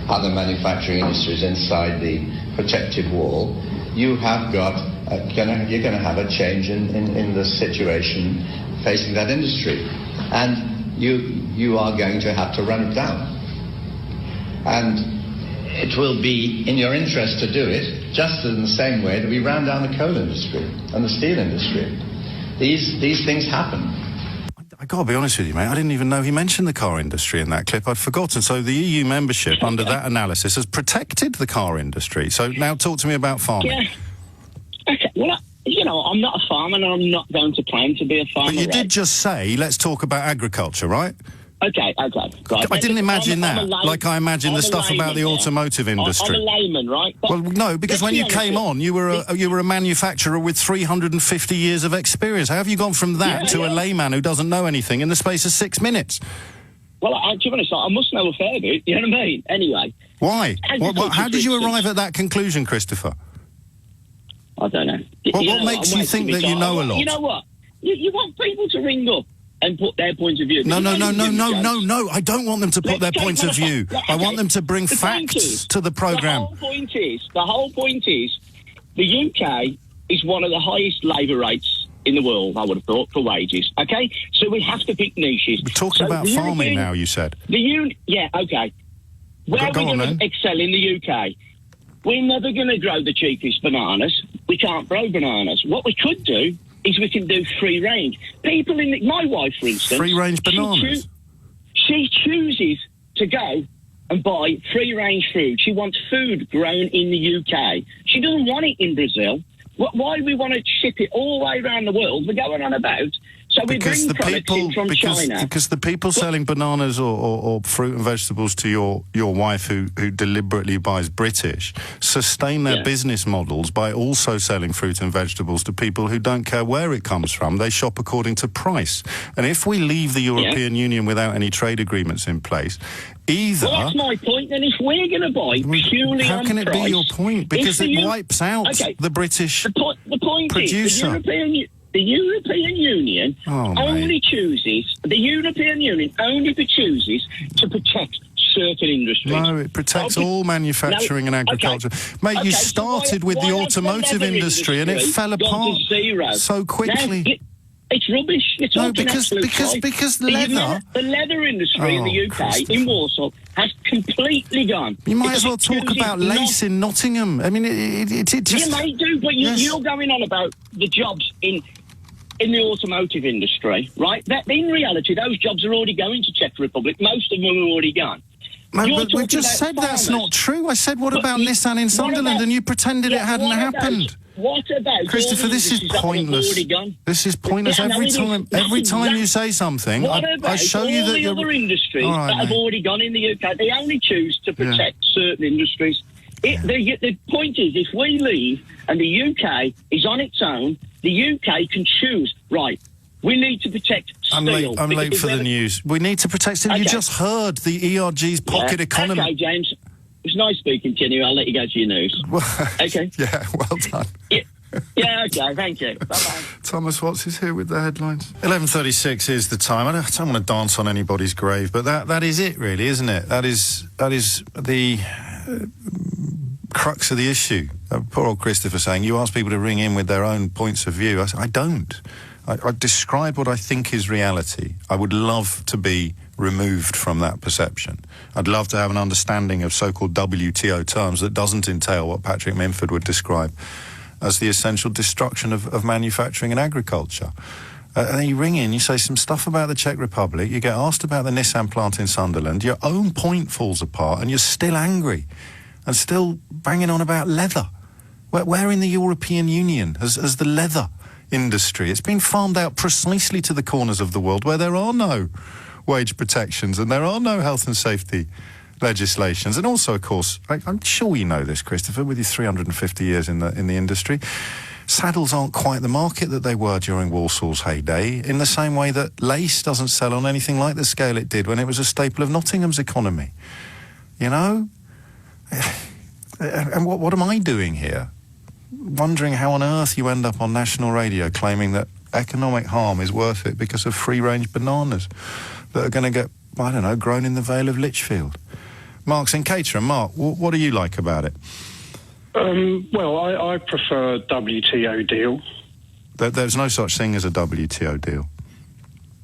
S8: other manufacturing industries inside the protective wall, you have got you're going to have a change in the situation facing that industry, and you are going to have to run it down. And it will be in your interest to do it, just in the same way that we ran down the coal industry and the steel industry. These things happen.
S5: I got to be honest with you, mate, I didn't even know he mentioned the car industry in that clip. I'd forgotten. So the EU membership, under that analysis, has protected the car industry. So now talk to me about farming.
S13: Yeah. Okay, well, I'm not a farmer and I'm not going to claim to be a farmer.
S5: But you did just say, let's talk about agriculture, right?
S13: Okay. Right.
S5: I didn't imagine that, like I imagined the stuff about the automotive industry.
S13: I'm a layman, right?
S5: Well, no, because when you came on, you were a manufacturer with 350 years of experience. How have you gone from that to a layman who doesn't know anything in the space of 6 minutes?
S13: Well, to be honest, I must know a fair bit, you know what I mean? Anyway.
S5: Why? How did you arrive at that conclusion, Christopher?
S13: I don't know.
S5: What makes you think that you know a lot?
S13: You know what? You want people to ring up and put their point of view.
S5: No. I don't want them to put their point of view. I want them to bring facts to the programme.
S13: The whole point is, the UK is one of the highest labour rates in the world, I would have thought, for wages. Okay? So we have to pick niches.
S5: We're talking about farming now, you said.
S13: Yeah, okay. Where are we going to excel in the UK? We're never going to grow the cheapest bananas. We can't grow bananas. What we could do is we can do free range. People my wife, for instance...
S5: Free range bananas?
S13: She chooses to go and buy free range food. She wants food grown in the UK. She doesn't want it in Brazil. Why do we want to ship it all the way around the world? We're going on about... So we bring products in from China.
S5: Because the people selling bananas or fruit and vegetables to your wife who deliberately buys British sustain their business models by also selling fruit and vegetables to people who don't care where it comes from. They shop according to price. And if we leave the European Union without any trade agreements in place, either...
S13: Well, that's my point. Then if we're going to buy purely
S5: how
S13: on
S5: can it
S13: price,
S5: be your point? Because it wipes out the British
S13: the point
S5: producer.
S13: Is, the European Union only chooses to protect certain industries.
S5: No, it protects all manufacturing and agriculture. Mate, you started with the automotive industry and it fell apart so quickly.
S13: It's rubbish.
S5: Because leather...
S13: The leather industry in the UK, in Warsaw, has completely gone.
S5: You might as well talk about lace in Nottingham. I mean, it just...
S13: You may do, but you're going on about the jobs in the automotive industry, right? In reality, those jobs are already going to Czech Republic. Most of them are already gone.
S5: but we just said that's not true. I said, what about Nissan in Sunderland? And you pretended it hadn't happened.
S13: What about
S5: Christopher, this is pointless. This is pointless. Every time you say something, I show you that
S13: you're... What about all the other industries that have already gone in the UK? They only choose to protect certain industries. The point is, if we leave and the UK is on its own, the UK can choose, right, we need to protect steel.
S5: I'm late for the news. We need to protect steel. Okay. You just heard the ERG's pocket economy.
S13: Okay, James. It's nice speaking to you. I'll let you go to your news. Okay.
S5: Yeah, well done.
S13: Yeah, okay, thank you. Bye-bye.
S5: Thomas Watts is here with the headlines. 11:36 is the time. I don't want to dance on anybody's grave, but that is it, really, isn't it? That is the crux of the issue. Poor old Christopher saying, you ask people to ring in with their own points of view. I said, I don't. I describe what I think is reality. I would love to be removed from that perception. I'd love to have an understanding of so-called WTO terms that doesn't entail what Patrick Minford would describe as the essential destruction of manufacturing and agriculture. And then you ring in, you say some stuff about the Czech Republic, you get asked about the Nissan plant in Sunderland, your own point falls apart and you're still angry and still banging on about leather. Where in the European Union has the leather industry? It's been farmed out precisely to the corners of the world where there are no wage protections and there are no health and safety legislations. And also, of course, I'm sure you know this, Christopher, with your 350 years in the industry, saddles aren't quite the market that they were during Walsall's heyday, in the same way that lace doesn't sell on anything like the scale it did when it was a staple of Nottingham's economy. You know? And what am I doing here? Wondering how on earth you end up on national radio claiming that economic harm is worth it because of free-range bananas that are going to get, I don't know, grown in the Vale of Lichfield. Mark's in Caterham. Mark, what do you like about it?
S14: Well, I prefer a WTO deal.
S5: There's no such thing as a WTO deal.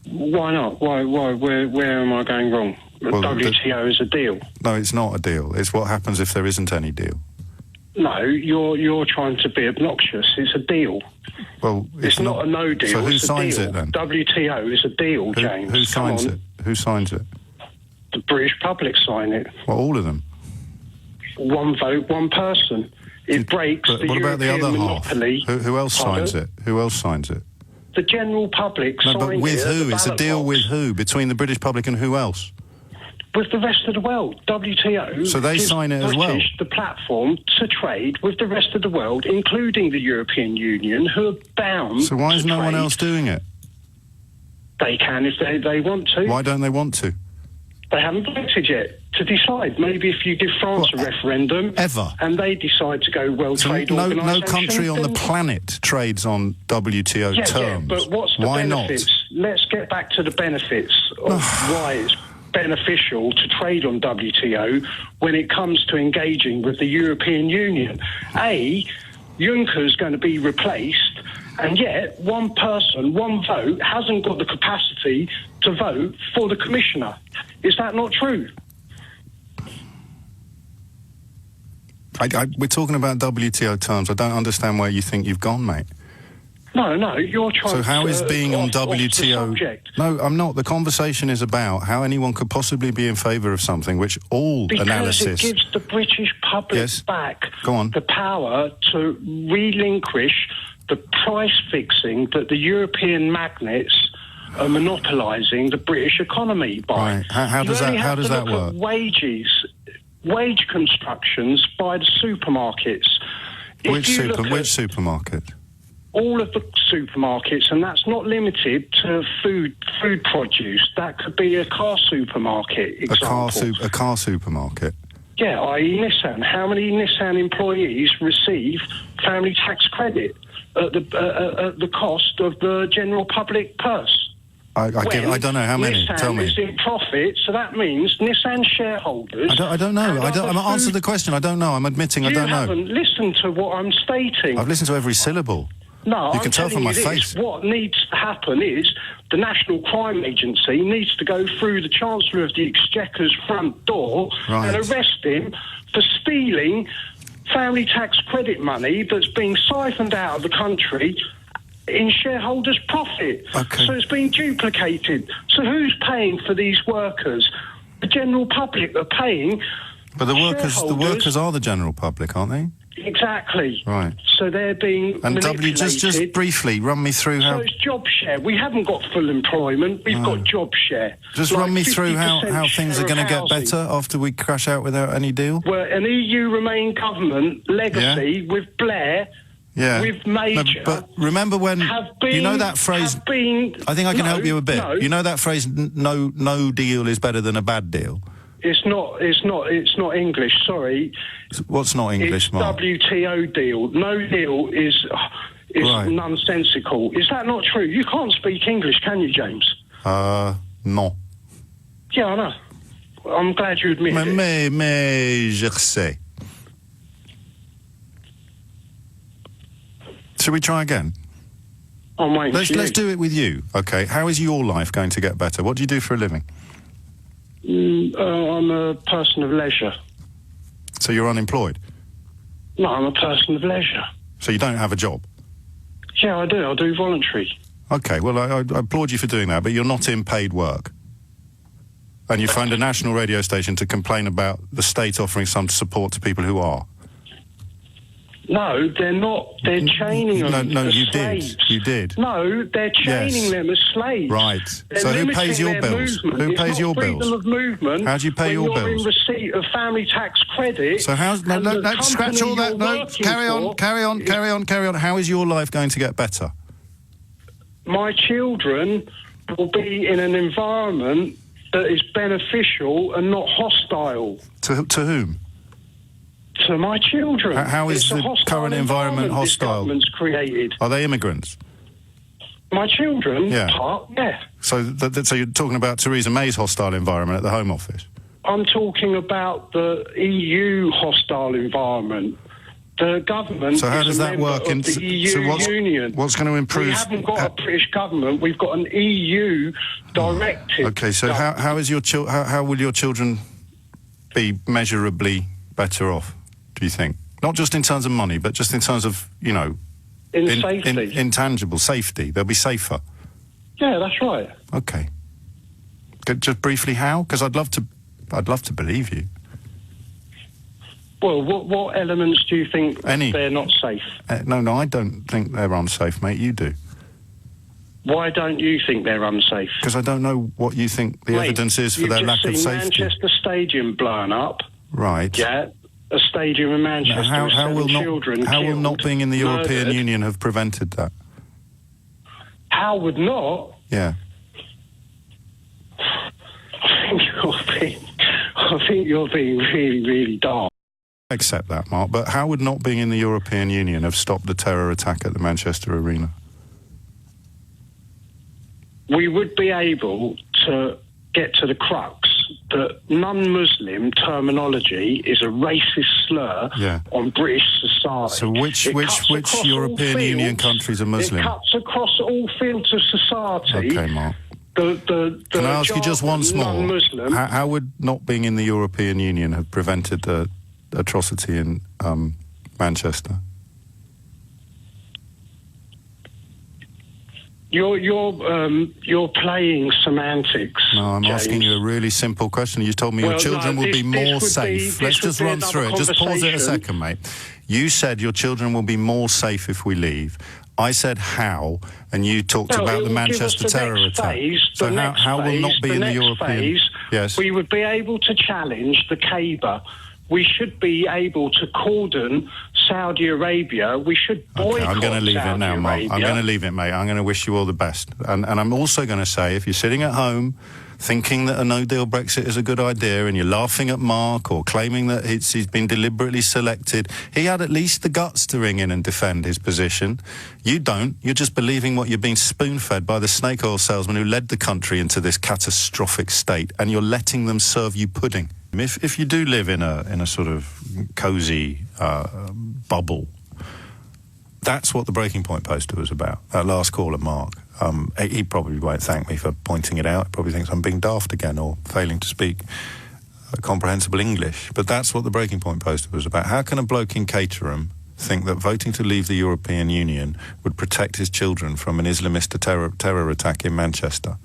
S14: Why not? Why? Where am I going wrong? Well, WTO is a deal.
S5: No, it's not a deal. It's what happens if there isn't any deal.
S14: No, you're trying to be obnoxious. It's a deal.
S5: Well,
S14: it's not a no deal.
S5: So who signs it then?
S14: WTO is a deal, James.
S5: Who signs it? Who signs it?
S14: The British public sign it.
S5: Well, all of them.
S14: One vote, one person. It breaks the
S5: what about
S14: European
S5: the other
S14: monopoly.
S5: Half? Who else signs it? Who else signs it?
S14: The general public
S5: no,
S14: signs it.
S5: but with who? It's a deal with who? Between the British public and who else?
S14: With the rest of the world. WTO.
S5: So they sign it as well?
S14: The platform to trade with the rest of the world, including the European Union, who are bound.
S5: So why is no one else doing it?
S14: They can if they want to.
S5: Why don't they want to?
S14: They haven't voted yet to decide. Maybe if you give France a referendum and they decide to go World Trade Organization.
S5: No country on the planet trades on WTO terms.
S14: Yeah, but what's the benefits? Let's get back to the benefits of why it's beneficial to trade on WTO when it comes to engaging with the European Union. Juncker's going to be replaced, and yet one person, one vote, hasn't got the capacity to vote for the commissioner. Is that not true?
S5: We're talking about WTO terms. I don't understand where you think you've gone, mate.
S14: No, you're trying to...
S5: So how is being on WTO... No, I'm not. The conversation is about how anyone could possibly be in favour of something which all analysis...
S14: Because it gives the British public back the power to relinquish the price fixing that the European magnates are monopolising the British economy by.
S5: Right. How does that work?
S14: Wage constructions by the supermarkets.
S5: Which supermarket?
S14: All of the supermarkets, and that's not limited to food produce. That could be a car supermarket example.
S5: A car supermarket?
S14: Yeah, i.e. Nissan. How many Nissan employees receive family tax credit at the cost of the general public purse?
S5: I don't know how many.
S14: Nissan
S5: Tell me.
S14: is in profit, so that means Nissan shareholders...
S5: I don't know. I'm answering the question. I don't know. I'm admitting I don't know.
S14: You haven't listened to what I'm stating.
S5: I've listened to every syllable.
S14: No,
S5: you can tell from my face.
S14: What needs to happen is the National Crime Agency needs to go through the Chancellor of the Exchequer's front door and arrest him for stealing family tax credit money that's being siphoned out of the country in shareholders' profit.
S5: Okay.
S14: So it's been duplicated. So who's paying for these workers? The general public are paying.
S5: But the workers are the general public, aren't they?
S14: Exactly.
S5: Right.
S14: So they're being
S5: And
S14: manipulated.
S5: just briefly run me through how.
S14: So it's job share. We haven't got full employment. We've got job share.
S5: Just run me through how things are going to get better after we crash out without any deal.
S14: Well, an EU Remain government legacy with Blair.
S5: Yeah.
S14: With Major.
S5: No, but remember when you know that phrase? I think I can help you a bit.
S14: No.
S5: You know that phrase? No deal is better than a bad deal.
S14: It's not English. Sorry.
S5: What's not English,
S14: it's
S5: Mark?
S14: WTO deal. No deal is
S5: Right.
S14: nonsensical. Is that not true? You can't speak English, can you, James?
S5: No.
S14: Yeah, I know. I'm glad you admit it.
S5: Mais je sais. Shall we try again?
S14: I'm waiting for you.
S5: Let's do it with you. Okay. How is your life going to get better? What do you do for a living?
S14: I'm a person of leisure.
S5: So you're unemployed?
S14: No, I'm a person of leisure.
S5: So you don't have a job?
S14: Yeah, I do. I do voluntary.
S5: Okay, well, I applaud you for doing that, but you're not in paid work. And you phoned a national radio station to complain about the state offering some support to people who are.
S14: No, they're not. They're chaining them as
S5: you
S14: slaves.
S5: did. You did.
S14: No, they're chaining them as slaves.
S5: Right.
S14: They're
S5: so who
S14: limiting
S5: pays your
S14: their
S5: bills?
S14: movement.
S5: Who
S14: It's
S5: pays
S14: not
S5: your
S14: freedom
S5: bills?
S14: of movement.
S5: How do you pay your
S14: when
S5: bills?
S14: You're in receipt of family tax credit.
S5: So how's no, scratch all that. No, carry on. How is your life going to get better?
S14: My children will be in an environment that is beneficial and not hostile.
S5: To whom?
S14: To my children.
S5: How is
S14: It's a
S5: the
S14: hostile
S5: current environment
S14: this
S5: hostile?
S14: government's created.
S5: Are they immigrants?
S14: My children?
S5: Yeah.
S14: Yeah.
S5: So you're talking about Theresa May's hostile environment at the Home Office?
S14: I'm talking about the EU hostile environment. The government
S5: So how
S14: is
S5: does
S14: a
S5: that
S14: member
S5: work?
S14: of the EU Union.
S5: What's going to improve?
S14: We haven't got a British government. We've got an EU directive.
S5: Okay, so how will your children be measurably better off, do you think? Not just in terms of money, but just in terms of,
S14: safety.
S5: Intangible safety. They'll be safer.
S14: Yeah, that's right.
S5: Okay. Just briefly, how? Because I'd love to believe you.
S14: Well, what elements do you think they're not safe?
S5: No, I don't think they're unsafe, mate. You do.
S14: Why don't you think they're unsafe?
S5: Because I don't know what you think the evidence is for their lack of safety.
S14: Manchester Stadium blown up.
S5: Right.
S14: Yeah, a stadium in Manchester.
S5: How will
S14: children
S5: not being in the European Union have prevented that?
S14: How would not?
S5: Yeah.
S14: I think you're being really, really dark.
S5: Accept that, Mark. But how would not being in the European Union have stopped the terror attack at the Manchester Arena?
S14: We would be able to get to the crux that non-Muslim terminology is a racist slur on British society.
S5: So which European Union countries are Muslim?
S14: It cuts across all fields of society.
S5: Okay, Mark.
S14: Can
S5: I ask you just once more? How would not being in the European Union have prevented the atrocity in Manchester?
S14: You're playing semantics.
S5: No, I'm asking you a really simple question. You told me your children will be more safe. Let's just run through it. Just pause it a second, mate. You said your children will be more safe if we leave. I said how, and you talked about the Manchester terror attack. So how will not be in the European? Yes.
S14: We would be able to challenge the Kaaba. We should be able to cordon Saudi Arabia. We should boycott
S5: I'm going to leave
S14: Saudi
S5: it now, Mark.
S14: Arabia.
S5: I'm going to leave it, mate. I'm going to wish you all the best. And I'm also going to say, if you're sitting at home thinking that a no-deal Brexit is a good idea and you're laughing at Mark or claiming that he's been deliberately selected, he had at least the guts to ring in and defend his position. You don't. You're just believing what you're being spoon-fed by the snake oil salesman who led the country into this catastrophic state, and you're letting them serve you pudding. If you do live in a sort of cosy bubble, that's what the Breaking Point poster was about. That last caller, Mark. He probably won't thank me for pointing it out. He probably thinks I'm being daft again or failing to speak comprehensible English. But that's what the Breaking Point poster was about. How can a bloke in Caterham think that voting to leave the European Union would protect his children from an Islamist terror attack in Manchester?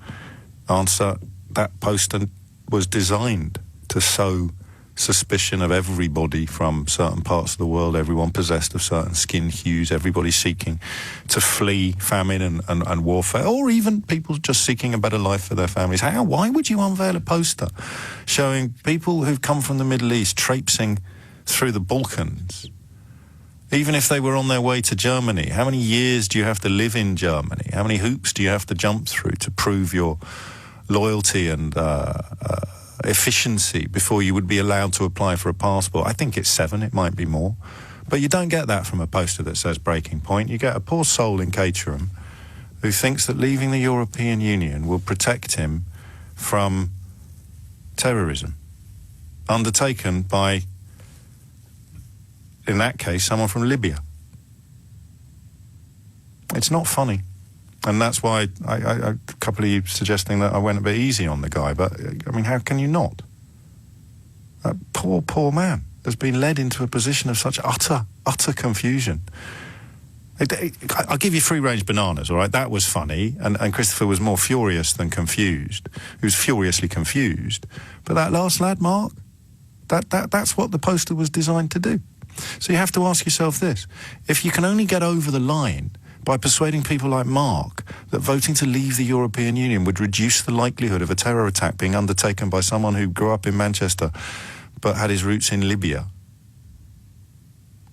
S5: Answer, that poster was designed to sow suspicion of everybody from certain parts of the world, everyone possessed of certain skin hues, everybody seeking to flee famine and warfare, or even people just seeking a better life for their families. Why would you unveil a poster showing people who've come from the Middle East traipsing through the Balkans, even if they were on their way to Germany? How many years do you have to live in Germany? How many hoops do you have to jump through to prove your loyalty and efficiency before you would be allowed to apply for a passport? I think it's 7, it might be more. But you don't get that from a poster that says Breaking Point. You get a poor soul in Caterham who thinks that leaving the European Union will protect him from terrorism undertaken by, in that case, someone from Libya. It's not funny. And that's why a couple of you suggesting that I went a bit easy on the guy. But, I mean, how can you not? That poor man has been led into a position of such utter confusion. I'll give you free-range bananas, all right? That was funny. And Christopher was more furious than confused. He was furiously confused. But that last lad, Mark, that's what the poster was designed to do. So you have to ask yourself this. If you can only get over the line by persuading people like Mark that voting to leave the European Union would reduce the likelihood of a terror attack being undertaken by someone who grew up in Manchester but had his roots in Libya,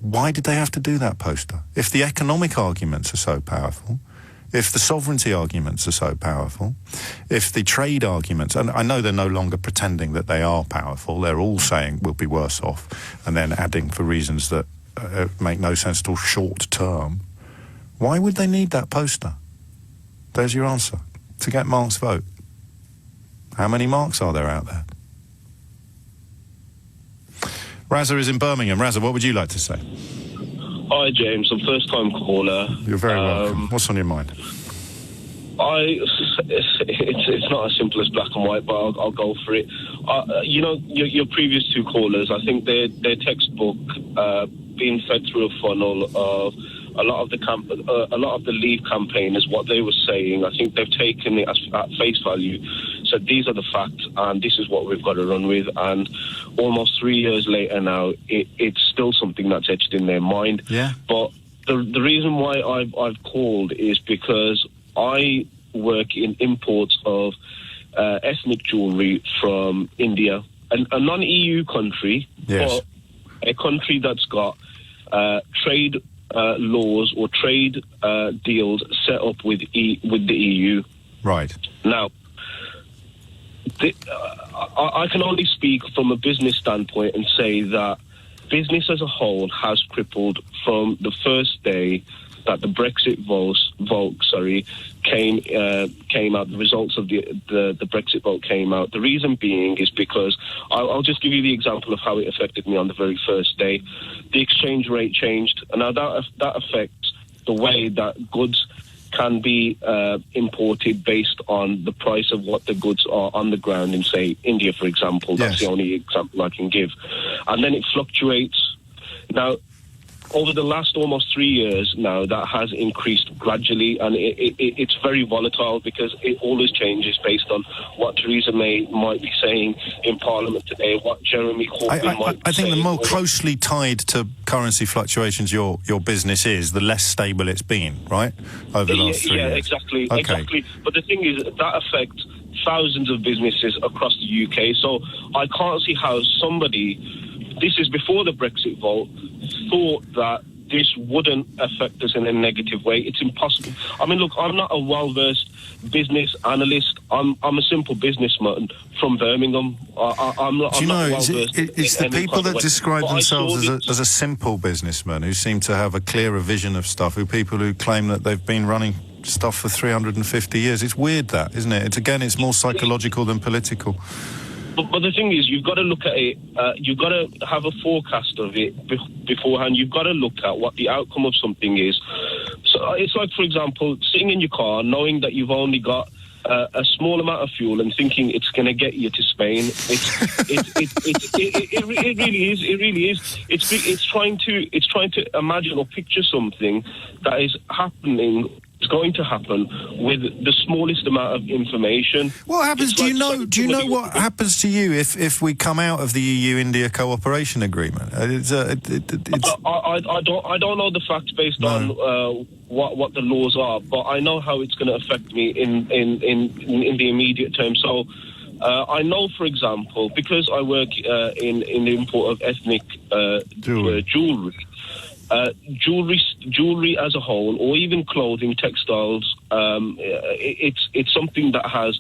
S5: why did they have to do that poster? If the economic arguments are so powerful, if the sovereignty arguments are so powerful, if the trade arguments, and I know they're no longer pretending that they are powerful, they're all saying we'll be worse off, and then adding for reasons that make no sense at all short term, why would they need that poster? There's your answer. To get Mark's vote. How many Marks are there out there? Razza is in Birmingham. Razza, what would you like to say?
S15: Hi, James. I'm first-time caller.
S5: You're very welcome. What's on your mind?
S15: It's not as simple as black and white, but I'll go for it. You know, your previous 2 callers, I think their textbook being fed through a funnel of a lot of the Leave campaigners, what they were saying, I think they've taken it at face value. So these are the facts, and this is what we've got to run with. And almost 3 years later now, it's still something that's etched in their mind.
S5: Yeah.
S15: But the reason why I've called is because I work in imports of ethnic jewellery from India, a non-EU country,
S5: yes,
S15: but a country that's got trade laws or trade deals set up with the EU.
S5: Right.
S15: Now, I can only speak from a business standpoint and say that business as a whole has crippled from the first day that the Brexit vote came out. The results of the Brexit vote came out. The reason being is because I'll just give you the example of how it affected me on the very first day. The exchange rate changed, and now that affects the way that goods can be imported based on the price of what the goods are on the ground in, say, India, for example. That's the only example I can give. And then it fluctuates. Now, over the last almost 3 years now, that has increased gradually, and it's very volatile because it always changes based on what Theresa May might be saying in Parliament today, what Jeremy Corbyn might be
S5: I think
S15: saying.
S5: the more closely tied to currency fluctuations your business is, the less stable it's been, right, over the last 3 years?
S15: Yeah, exactly.
S5: Okay.
S15: Exactly. But the thing is, that affects thousands of businesses across the UK, so I can't see how somebody, this is before the Brexit vote, thought that this wouldn't affect us in a negative way. It's impossible. I mean, look, I'm not a well-versed business analyst. I'm a simple businessman from Birmingham. I'm not well-versed.
S5: It's the people that describe themselves as a simple businessman who seem to have a clearer vision of stuff, who people who claim that they've been running stuff for 350 years. It's weird, that, isn't it? It's more psychological than political.
S15: But the thing is, you've got to look at it, you've got to have a forecast of it beforehand. You've got to look at what the outcome of something is. So it's like, for example, sitting in your car, knowing that you've only got a small amount of fuel and thinking it's going to get you to Spain. It really is. It really is. It's trying to imagine or picture something that is happening going to happen with the smallest amount of information.
S5: What happens? Do you know what happens to you if we come out of the EU-India cooperation agreement?
S15: I don't know the facts based on what the laws are, but I know how it's going to affect me in the immediate term. So I know, for example, because I work in the import of ethnic jewellery. Jewelry as a whole, or even clothing, textiles, it's something that has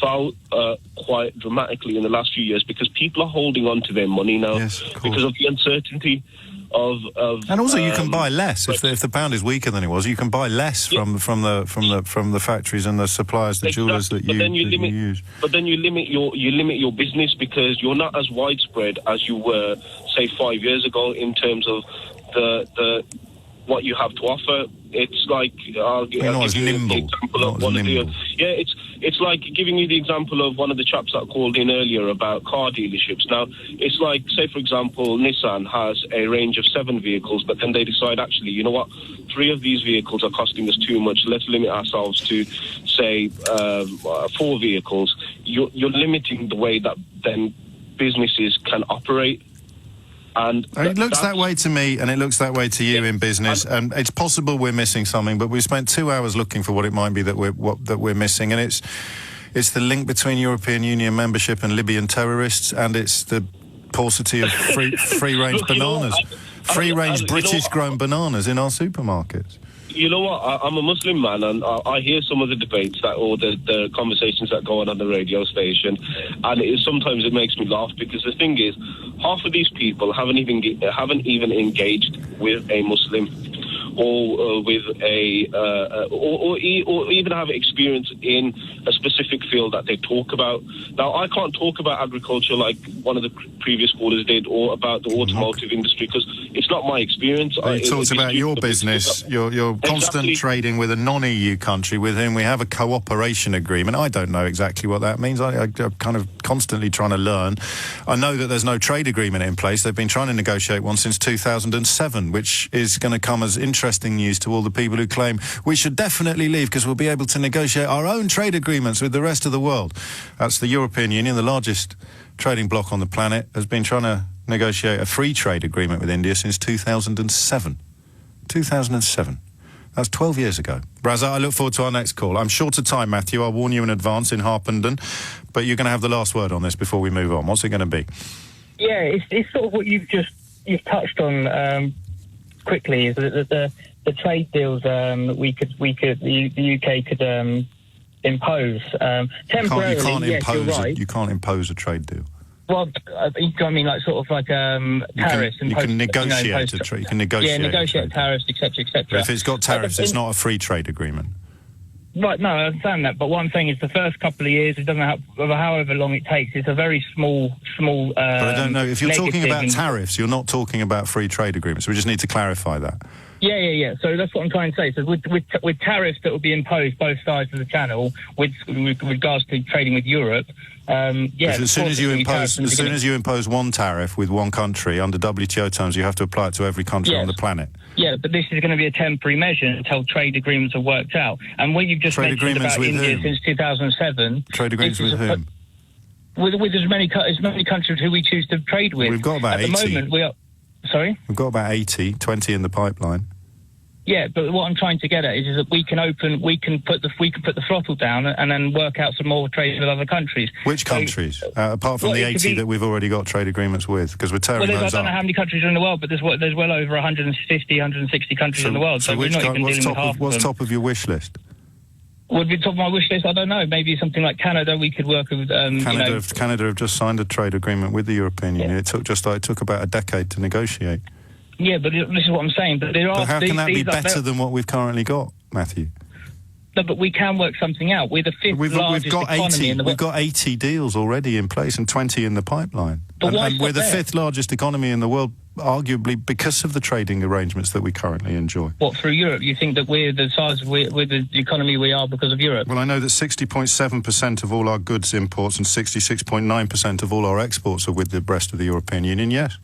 S15: fell quite dramatically in the last few years because people are holding on to their money now because of the uncertainty of
S5: and also you can buy less if the pound is weaker than it was. You can buy less from the factories and the suppliers, the jewellers that you use.
S15: But then you limit your business because you're not as widespread as you were, say, 5 years ago in terms of the what you have to offer. It's like it's like giving you the example of one of the chaps that called in earlier about car dealerships. Now, it's like, say, for example, Nissan has a range of 7 vehicles, but then they decide, actually, you know what, 3 of these vehicles are costing us too much. Let's limit ourselves to, say, 4 vehicles. You're limiting the way that then businesses can operate. And
S5: it looks that way to me, and it looks that way to you in business. And it's possible we're missing something, but we've spent 2 hours looking for what it might be that we're missing, and it's the link between European Union membership and Libyan terrorists, and it's the paucity of free-range bananas, free-range British-grown bananas in our supermarkets.
S15: You know what? I'm a Muslim man, and I hear some of the debates or the conversations that go on the radio station, and sometimes it makes me laugh because the thing is, half of these people haven't even engaged with a Muslim or with or even have experience in a specific field that they talk about. Now, I can't talk about agriculture like one of the previous callers did, or about the automotive industry, because it's not my experience.
S5: You talked about your business, your constant trading with a non-EU country with whom we have a cooperation agreement. I don't know exactly what that means. I'm kind of constantly trying to learn. I know that there's no trade agreement in place. They've been trying to negotiate one since 2007, which is going to come as interesting news to all the people who claim we should definitely leave because we'll be able to negotiate our own trade agreements with the rest of the world. That's the European Union, the largest trading bloc on the planet, has been trying to negotiate a free trade agreement with India since 2007. 2007. That's 12 years ago. Raza, I look forward to our next call. I'm short of time, Matthew. I'll warn you in advance in Harpenden, but you're going to have the last word on this before we move on. What's it going to be?
S16: Yeah, it's sort of what you've touched on quickly, is that the trade deals the UK could impose temporarily.
S5: You can't impose a trade deal.
S16: Well, I mean, like sort of like tariffs.
S5: You can negotiate a trade. You can negotiate.
S16: Yeah, negotiate tariffs, etc., etc.
S5: But if it's got tariffs, it's not a free trade agreement.
S16: Right, no, I understand that. But one thing is, the first couple of years, it doesn't have, however long it takes, it's a very small. But
S5: I don't know if you're talking about tariffs. You're not talking about free trade agreements. We just need to clarify that.
S16: Yeah. So that's what I'm trying to say. So with tariffs that will be imposed both sides of the channel, with regards to trading with Europe,
S5: as soon as you impose one tariff with one country under WTO terms, you have to apply it to every country on the planet.
S16: Yeah, but this is going to be a temporary measure until trade agreements are worked out. And what you've just mentioned about India since 2007...
S5: Trade agreements with whom?
S16: With as many countries who we choose to trade with.
S5: We've got about 80.
S16: At the moment, we are... Sorry?
S5: We've got about 80, 20 in the pipeline.
S16: Yeah, but what I'm trying to get at is that we can put the throttle down and then work out some more trade with other countries.
S5: Which countries? Apart from the 80 that we've already got trade agreements with, because we're tearing those up.
S16: I don't know how many countries are in the world, but there's well over 150, 160 countries in the world. So we're not even dealing with half of them.
S5: What's top of your wish list?
S16: Would be top of my wish list? I don't know. Maybe something like Canada. We could work with.
S5: Canada have just signed a trade agreement with the European Union. It took about a decade to negotiate.
S16: Yeah, but this is what I'm saying. But
S5: how can that be better than what we've currently got, Matthew?
S16: No, but we can work something out. We're the fifth largest economy in the world.
S5: We've got 80 deals already in place and 20 in the pipeline. And we're the fifth largest economy in the world, arguably because of the trading arrangements that we currently enjoy.
S16: What, through Europe? You think that we're the size, we're the economy we are because of Europe?
S5: Well, I know that 60.7% of all our goods imports and 66.9% of all our exports are with the rest of the European Union, yes.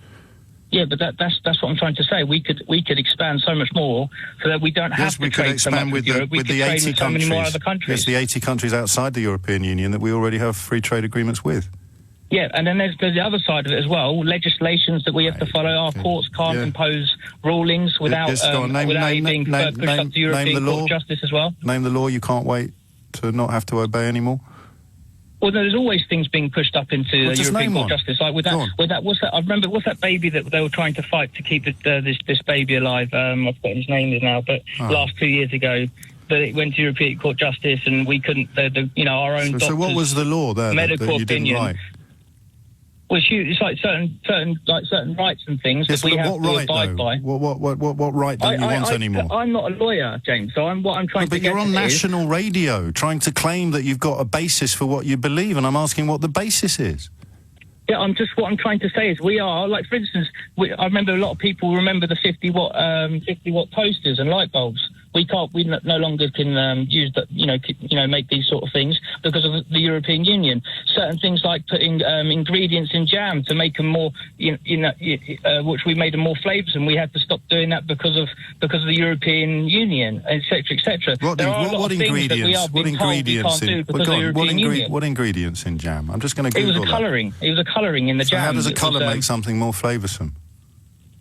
S16: Yeah, but that's what I'm trying to say. We could expand so much more so that we don't have to trade so much with Europe. We could trade with so many more other countries.
S5: Yes, the 80 countries outside the European Union that we already have free trade agreements with.
S16: Yeah, and then there's the other side of it as well. Legislations that we have to follow. Our courts can't impose rulings without it being pushed up to European Court of Justice as well.
S5: Name the law you can't wait to not have to obey anymore.
S16: Well, there's always things being pushed up into the European Court of Justice. Like with that, what's that? I remember, what's that baby that they were trying to fight to keep this baby alive? I've forgotten his name now, but last 2 years ago, that it went to European Court of Justice, and we couldn't. Our own.
S5: So what was the law there
S16: medical
S5: that you didn't
S16: opinion.
S5: like?
S16: Well, it's like certain rights and things that we have to abide by.
S5: What right don't you want anymore?
S16: I'm not a lawyer, James. So what I'm trying to get.
S5: But you're on national radio trying to claim that you've got a basis for what you believe, and I'm asking what the basis is.
S16: Yeah, what I'm trying to say is we are, like, for instance, I remember a lot of people remember the 50 watt toasters and light bulbs. We no longer can use that, make these sort of things because of the European Union. Certain things like putting ingredients in jam to make them more, which we made them more flavoursome. We had to stop doing that because of the European Union, etc., etc.
S5: What ingredients? What ingredients in jam? I'm just going to Google that.
S16: It was a colouring in the jam.
S5: How does a colour make something more flavoursome?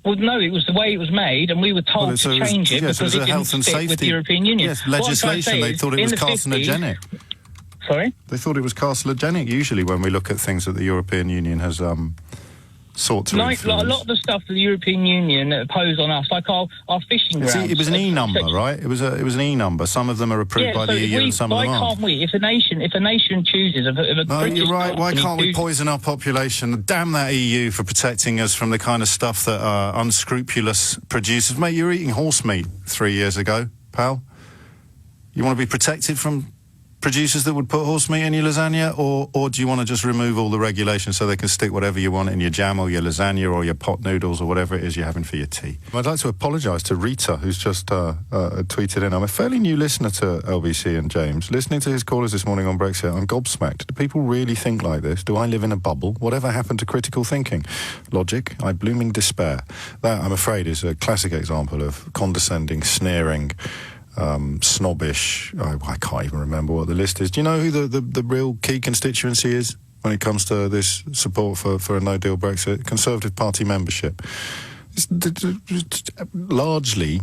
S16: Well, no, it was the way it was made, and we were told to change it because it didn't fit with the European Union.
S5: Yes, legislation. They thought it was carcinogenic.
S16: Sorry?
S5: They thought it was carcinogenic, usually, when we look at things that the European Union has sought to influence.
S16: A lot of the stuff that the European Union impose on us, like our fishing grounds.
S5: See, it was an E number, right? It was an E number. Some of them are approved by the EU and some of them aren't.
S16: Why can't we? If a nation chooses...
S5: No, you're right. Why can't we poison our population? Damn that EU for protecting us from the kind of stuff that unscrupulous producers... Mate, you were eating horse meat 3 years ago, pal. You want to be protected from producers that would put horse meat in your lasagna, or do you want to just remove all the regulations so they can stick whatever you want in your jam or your lasagna or your pot noodles or whatever it is you're having for your tea? I'd like to apologise to Rita, who's just tweeted in. I'm a fairly new listener to LBC and James. Listening to his callers this morning on Brexit, I'm gobsmacked. Do people really think like this? Do I live in a bubble? Whatever happened to critical thinking? Logic? I blooming despair. That, I'm afraid, is a classic example of condescending, sneering, snobbish. I can't even remember what the list is. Do you know who the real key constituency is when it comes to this support for a no-deal Brexit? Conservative Party membership. It's largely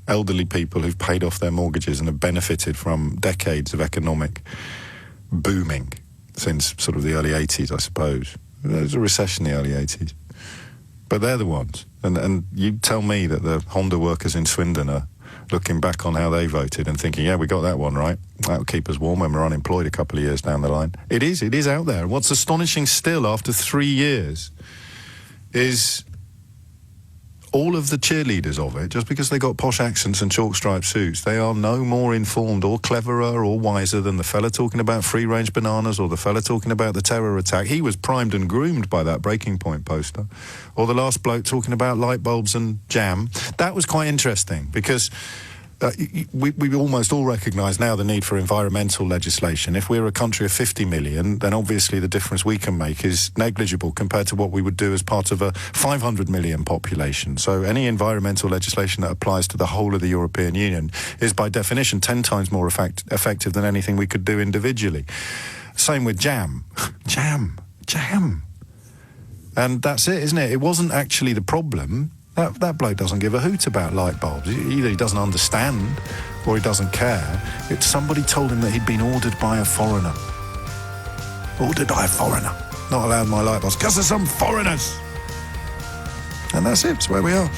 S5: elderly people who've paid off their mortgages and have benefited from decades of economic booming since sort of the early 80s, I suppose. There was a recession in the early 80s. But they're the ones. And you tell me that the Honda workers in Swindon are looking back on how they voted and thinking, yeah, we got that one right. That'll keep us warm when we're unemployed a couple of years down the line. It is out there. And what's astonishing still after 3 years is all of the cheerleaders of it, just because they got posh accents and chalk-striped suits, they are no more informed or cleverer or wiser than the fella talking about free-range bananas or the fella talking about the terror attack. He was primed and groomed by that Breaking Point poster. Or the last bloke talking about light bulbs and jam. That was quite interesting because we almost all recognise now the need for environmental legislation. If we're a country of 50 million, then obviously the difference we can make is negligible compared to what we would do as part of a 500 million population. So any environmental legislation that applies to the whole of the European Union is by definition 10 times more effective than anything we could do individually. Same with jam. Jam. And that's it, isn't it? It wasn't actually the problem. That bloke doesn't give a hoot about light bulbs. Either he doesn't understand or he doesn't care. Somebody told him that he'd been ordered by a foreigner. Ordered by a foreigner. Not allowed my light bulbs because of some foreigners. And that's it. It's where we are.